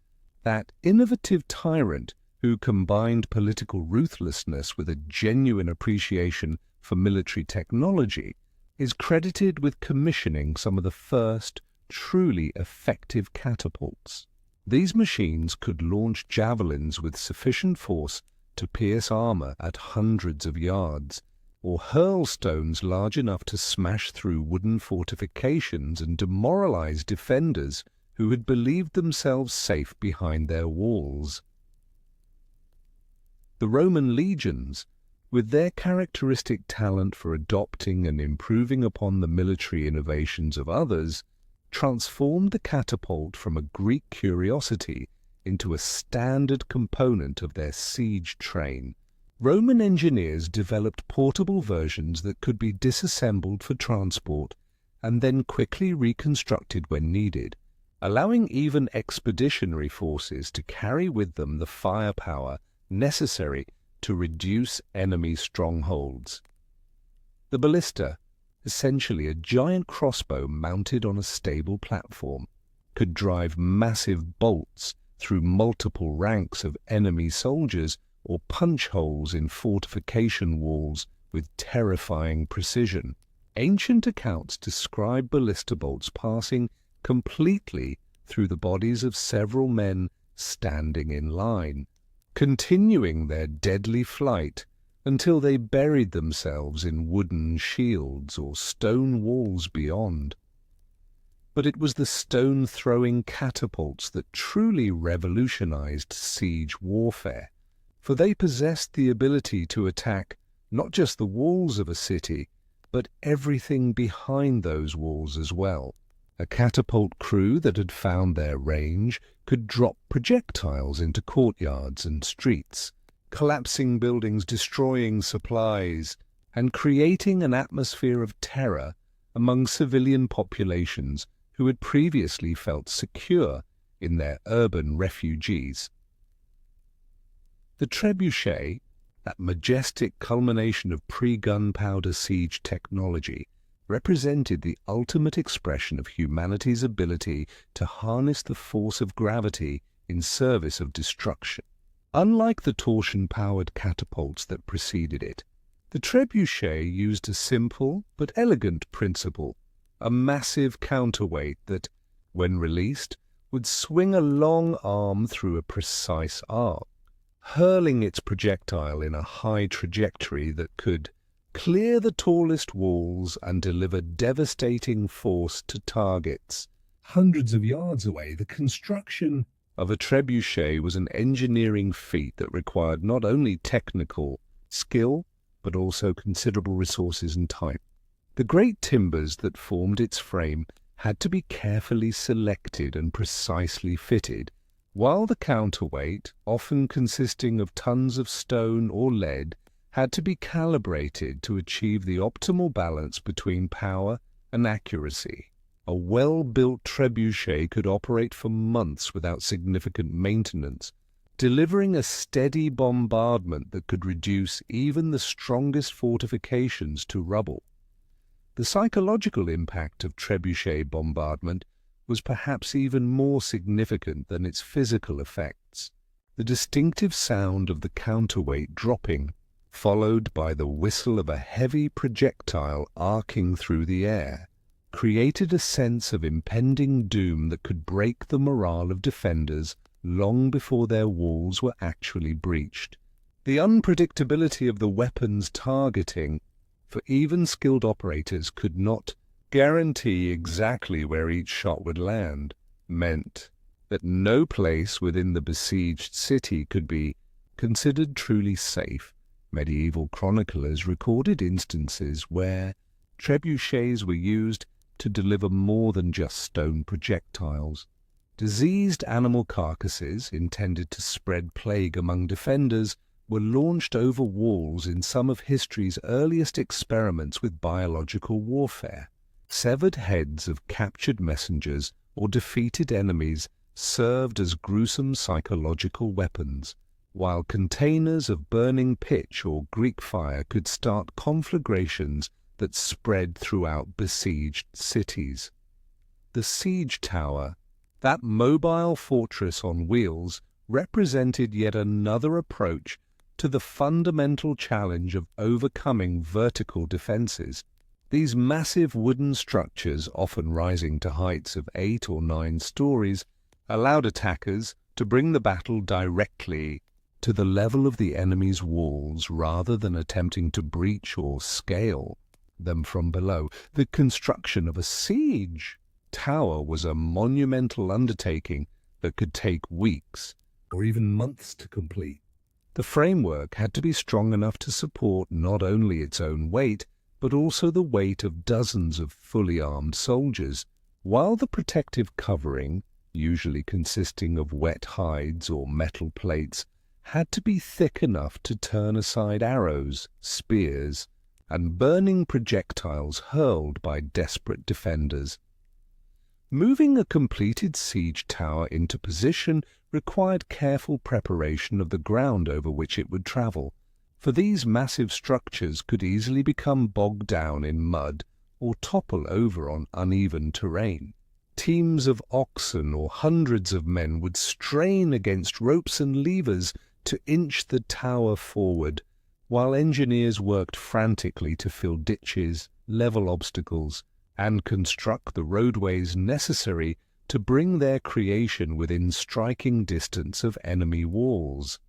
that innovative tyrant who combined political ruthlessness with a genuine appreciation for military technology, is credited with commissioning some of the first truly effective catapults. These machines could launch javelins with sufficient force to pierce armor at hundreds of yards, or hurl stones large enough to smash through wooden fortifications and demoralize defenders who had believed themselves safe behind their walls. The Roman legions, with their characteristic talent for adopting and improving upon the military innovations of others, transformed the catapult from a Greek curiosity into a standard component of their siege train. Roman engineers developed portable versions that could be disassembled for transport and then quickly reconstructed when needed, allowing even expeditionary forces to carry with them the firepower necessary to reduce enemy strongholds. The ballista, essentially a giant crossbow mounted on a stable platform, could drive massive bolts through multiple ranks of enemy soldiers or punch holes in fortification walls with terrifying precision. Ancient accounts describe ballista bolts passing completely through the bodies of several men standing in line, continuing their deadly flight until they buried themselves in wooden shields or stone walls beyond. But it was the stone-throwing catapults that truly revolutionized siege warfare, for they possessed the ability to attack not just the walls of a city, but everything behind those walls as well. A catapult crew that had found their range could drop projectiles into courtyards and streets, collapsing buildings, destroying supplies, and creating an atmosphere of terror among civilian populations who had previously felt secure in their urban refugees. The trebuchet, that majestic culmination of pre-gunpowder siege technology, represented the ultimate expression of humanity's ability to harness the force of gravity in service of destruction. Unlike the torsion-powered catapults that preceded it, the trebuchet used a simple but elegant principle, a massive counterweight that, when released, would swing a long arm through a precise arc, hurling its projectile in a high trajectory that could clear the tallest walls and deliver devastating force to targets hundreds of yards away. The construction of a trebuchet was an engineering feat that required not only technical skill, but also considerable resources and time. The great timbers that formed its frame had to be carefully selected and precisely fitted, while the counterweight, often consisting of tons of stone or lead, had to be calibrated to achieve the optimal balance between power and accuracy. A well-built trebuchet could operate for months without significant maintenance, delivering a steady bombardment that could reduce even the strongest fortifications to rubble. The psychological impact of trebuchet bombardment was perhaps even more significant than its physical effects. The distinctive sound of the counterweight dropping, followed by the whistle of a heavy projectile arcing through the air, created a sense of impending doom that could break the morale of defenders long before their walls were actually breached. The unpredictability of the weapon's targeting, for even skilled operators could not guarantee exactly where each shot would land, meant that no place within the besieged city could be considered truly safe. Medieval chroniclers recorded instances where trebuchets were used to deliver more than just stone projectiles. Diseased animal carcasses, intended to spread plague among defenders, were launched over walls in some of history's earliest experiments with biological warfare. Severed heads of captured messengers or defeated enemies served as gruesome psychological weapons, while containers of burning pitch or Greek fire could start conflagrations that spread throughout besieged cities. The siege tower, that mobile fortress on wheels, represented yet another approach to the fundamental challenge of overcoming vertical defenses. These massive wooden structures, often rising to heights of 8 or 9 stories, allowed attackers to bring the battle directly to the level of the enemy's walls rather than attempting to breach or scale them from below. The construction of a siege tower was a monumental undertaking that could take weeks or even months to complete. The framework had to be strong enough to support not only its own weight, but also the weight of dozens of fully armed soldiers, while the protective covering, usually consisting of wet hides or metal plates, had to be thick enough to turn aside arrows, spears, and burning projectiles hurled by desperate defenders. Moving a completed siege tower into position required careful preparation of the ground over which it would travel, for these massive structures could easily become bogged down in mud or topple over on uneven terrain. Teams of oxen or hundreds of men would strain against ropes and levers to inch the tower forward, while engineers worked frantically to fill ditches, level obstacles, and construct the roadways necessary to bring their creation within striking distance of enemy walls.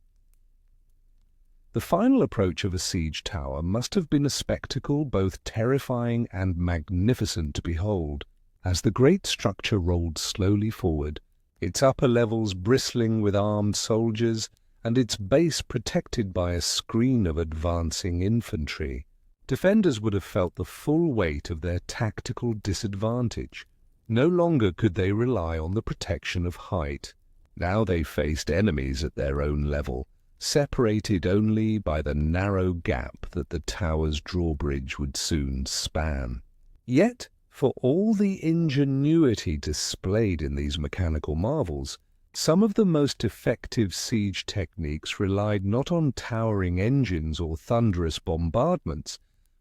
The final approach of a siege tower must have been a spectacle both terrifying and magnificent to behold. As the great structure rolled slowly forward, its upper levels bristling with armed soldiers and its base protected by a screen of advancing infantry, defenders would have felt the full weight of their tactical disadvantage. No longer could they rely on the protection of height. Now they faced enemies at their own level, separated only by the narrow gap that the tower's drawbridge would soon span. Yet, for all the ingenuity displayed in these mechanical marvels, some of the most effective siege techniques relied not on towering engines or thunderous bombardments,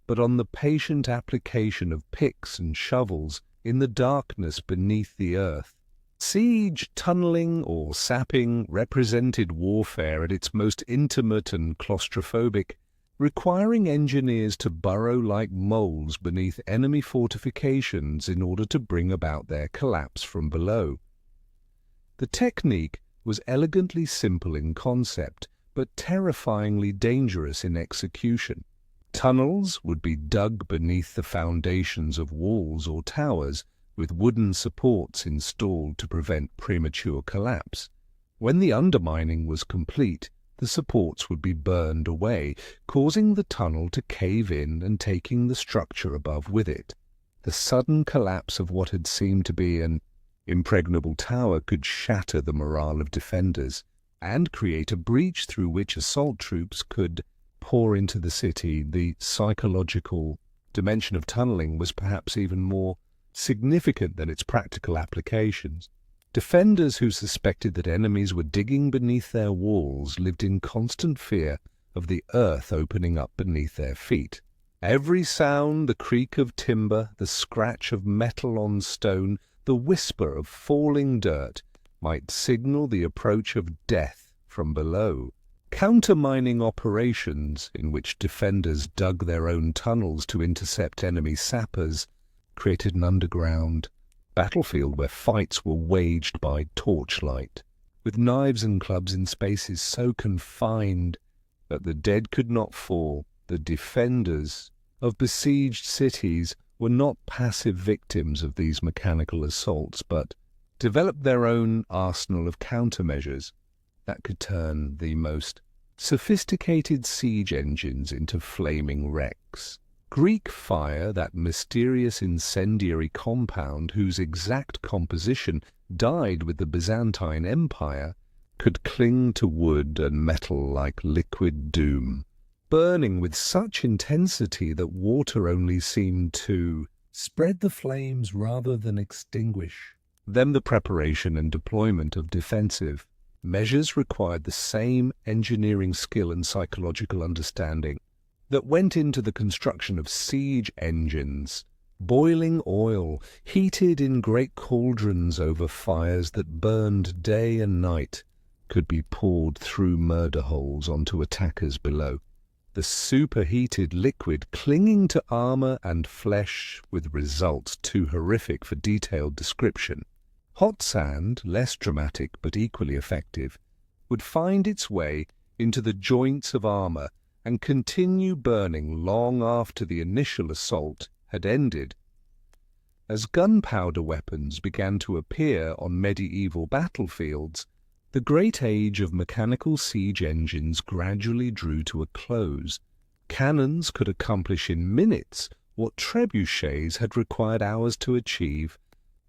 but on the patient application of picks and shovels in the darkness beneath the earth. Siege tunneling or sapping represented warfare at its most intimate and claustrophobic, requiring engineers to burrow like moles beneath enemy fortifications in order to bring about their collapse from below. The technique was elegantly simple in concept, but terrifyingly dangerous in execution. Tunnels would be dug beneath the foundations of walls or towers, with wooden supports installed to prevent premature collapse. When the undermining was complete, the supports would be burned away, causing the tunnel to cave in and taking the structure above with it. The sudden collapse of what had seemed to be an impregnable tower could shatter the morale of defenders and create a breach through which assault troops could pour into the city. The psychological dimension of tunneling was perhaps even more significant than its practical applications. Defenders who suspected that enemies were digging beneath their walls lived in constant fear of the earth opening up beneath their feet. Every sound, the creak of timber, the scratch of metal on stone, the whisper of falling dirt, might signal the approach of death from below. Countermining operations, in which defenders dug their own tunnels to intercept enemy sappers, created an underground battlefield where fights were waged by torchlight, with knives and clubs in spaces so confined that the dead could not fall. The defenders of besieged cities were not passive victims of these mechanical assaults, but developed their own arsenal of countermeasures that could turn the most sophisticated siege engines into flaming wrecks. Greek fire, that mysterious incendiary compound whose exact composition died with the Byzantine Empire, could cling to wood and metal like liquid doom, burning with such intensity that water only seemed to spread the flames rather than extinguish them. The preparation and deployment of defensive measures required the same engineering skill and psychological understanding that went into the construction of siege engines. Boiling oil, heated in great cauldrons over fires that burned day and night, could be poured through murder holes onto attackers below, the superheated liquid clinging to armor and flesh with results too horrific for detailed description. Hot sand, less dramatic but equally effective, would find its way into the joints of armor and continue burning long after the initial assault had ended. As gunpowder weapons began to appear on medieval battlefields, the great age of mechanical siege engines gradually drew to a close. Cannons could accomplish in minutes what trebuchets had required hours to achieve,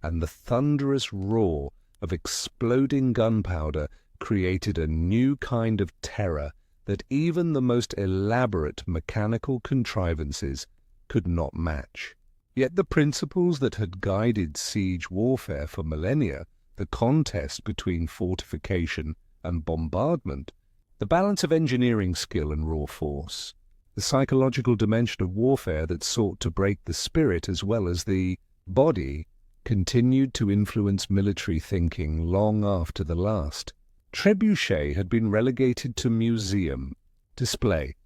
and the thunderous roar of exploding gunpowder created a new kind of terror that even the most elaborate mechanical contrivances could not match. Yet the principles that had guided siege warfare for millennia, the contest between fortification and bombardment, the balance of engineering skill and raw force, the psychological dimension of warfare that sought to break the spirit as well as the body, continued to influence military thinking long after the last trebuchet had been relegated to museum display.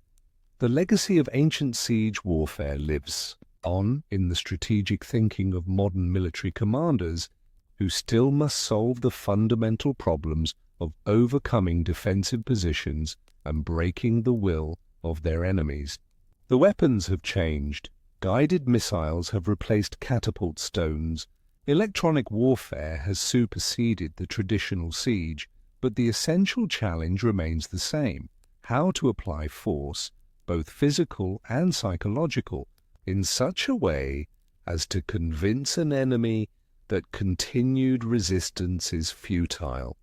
The legacy of ancient siege warfare lives on in the strategic thinking of modern military commanders who still must solve the fundamental problems of overcoming defensive positions and breaking the will of their enemies. The weapons have changed. Guided missiles have replaced catapult stones. Electronic warfare has superseded the traditional siege, but the essential challenge remains the same: how to apply force, both physical and psychological, in such a way as to convince an enemy that continued resistance is futile.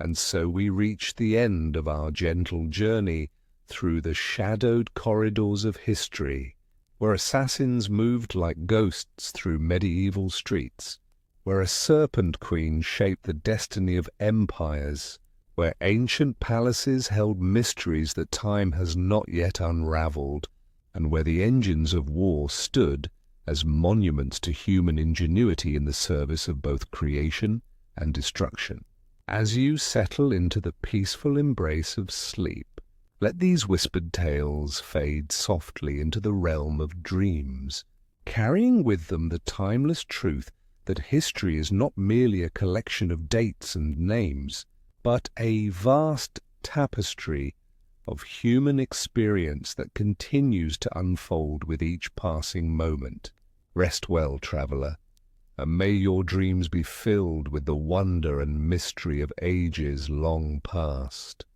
And so we reach the end of our gentle journey through the shadowed corridors of history, where assassins moved like ghosts through medieval streets, where a serpent queen shaped the destiny of empires, where ancient palaces held mysteries that time has not yet unraveled, and where the engines of war stood as monuments to human ingenuity in the service of both creation and destruction. As you settle into the peaceful embrace of sleep, let these whispered tales fade softly into the realm of dreams, carrying with them the timeless truth that history is not merely a collection of dates and names, but a vast tapestry of human experience that continues to unfold with each passing moment. Rest well, traveller, and may your dreams be filled with the wonder and mystery of ages long past.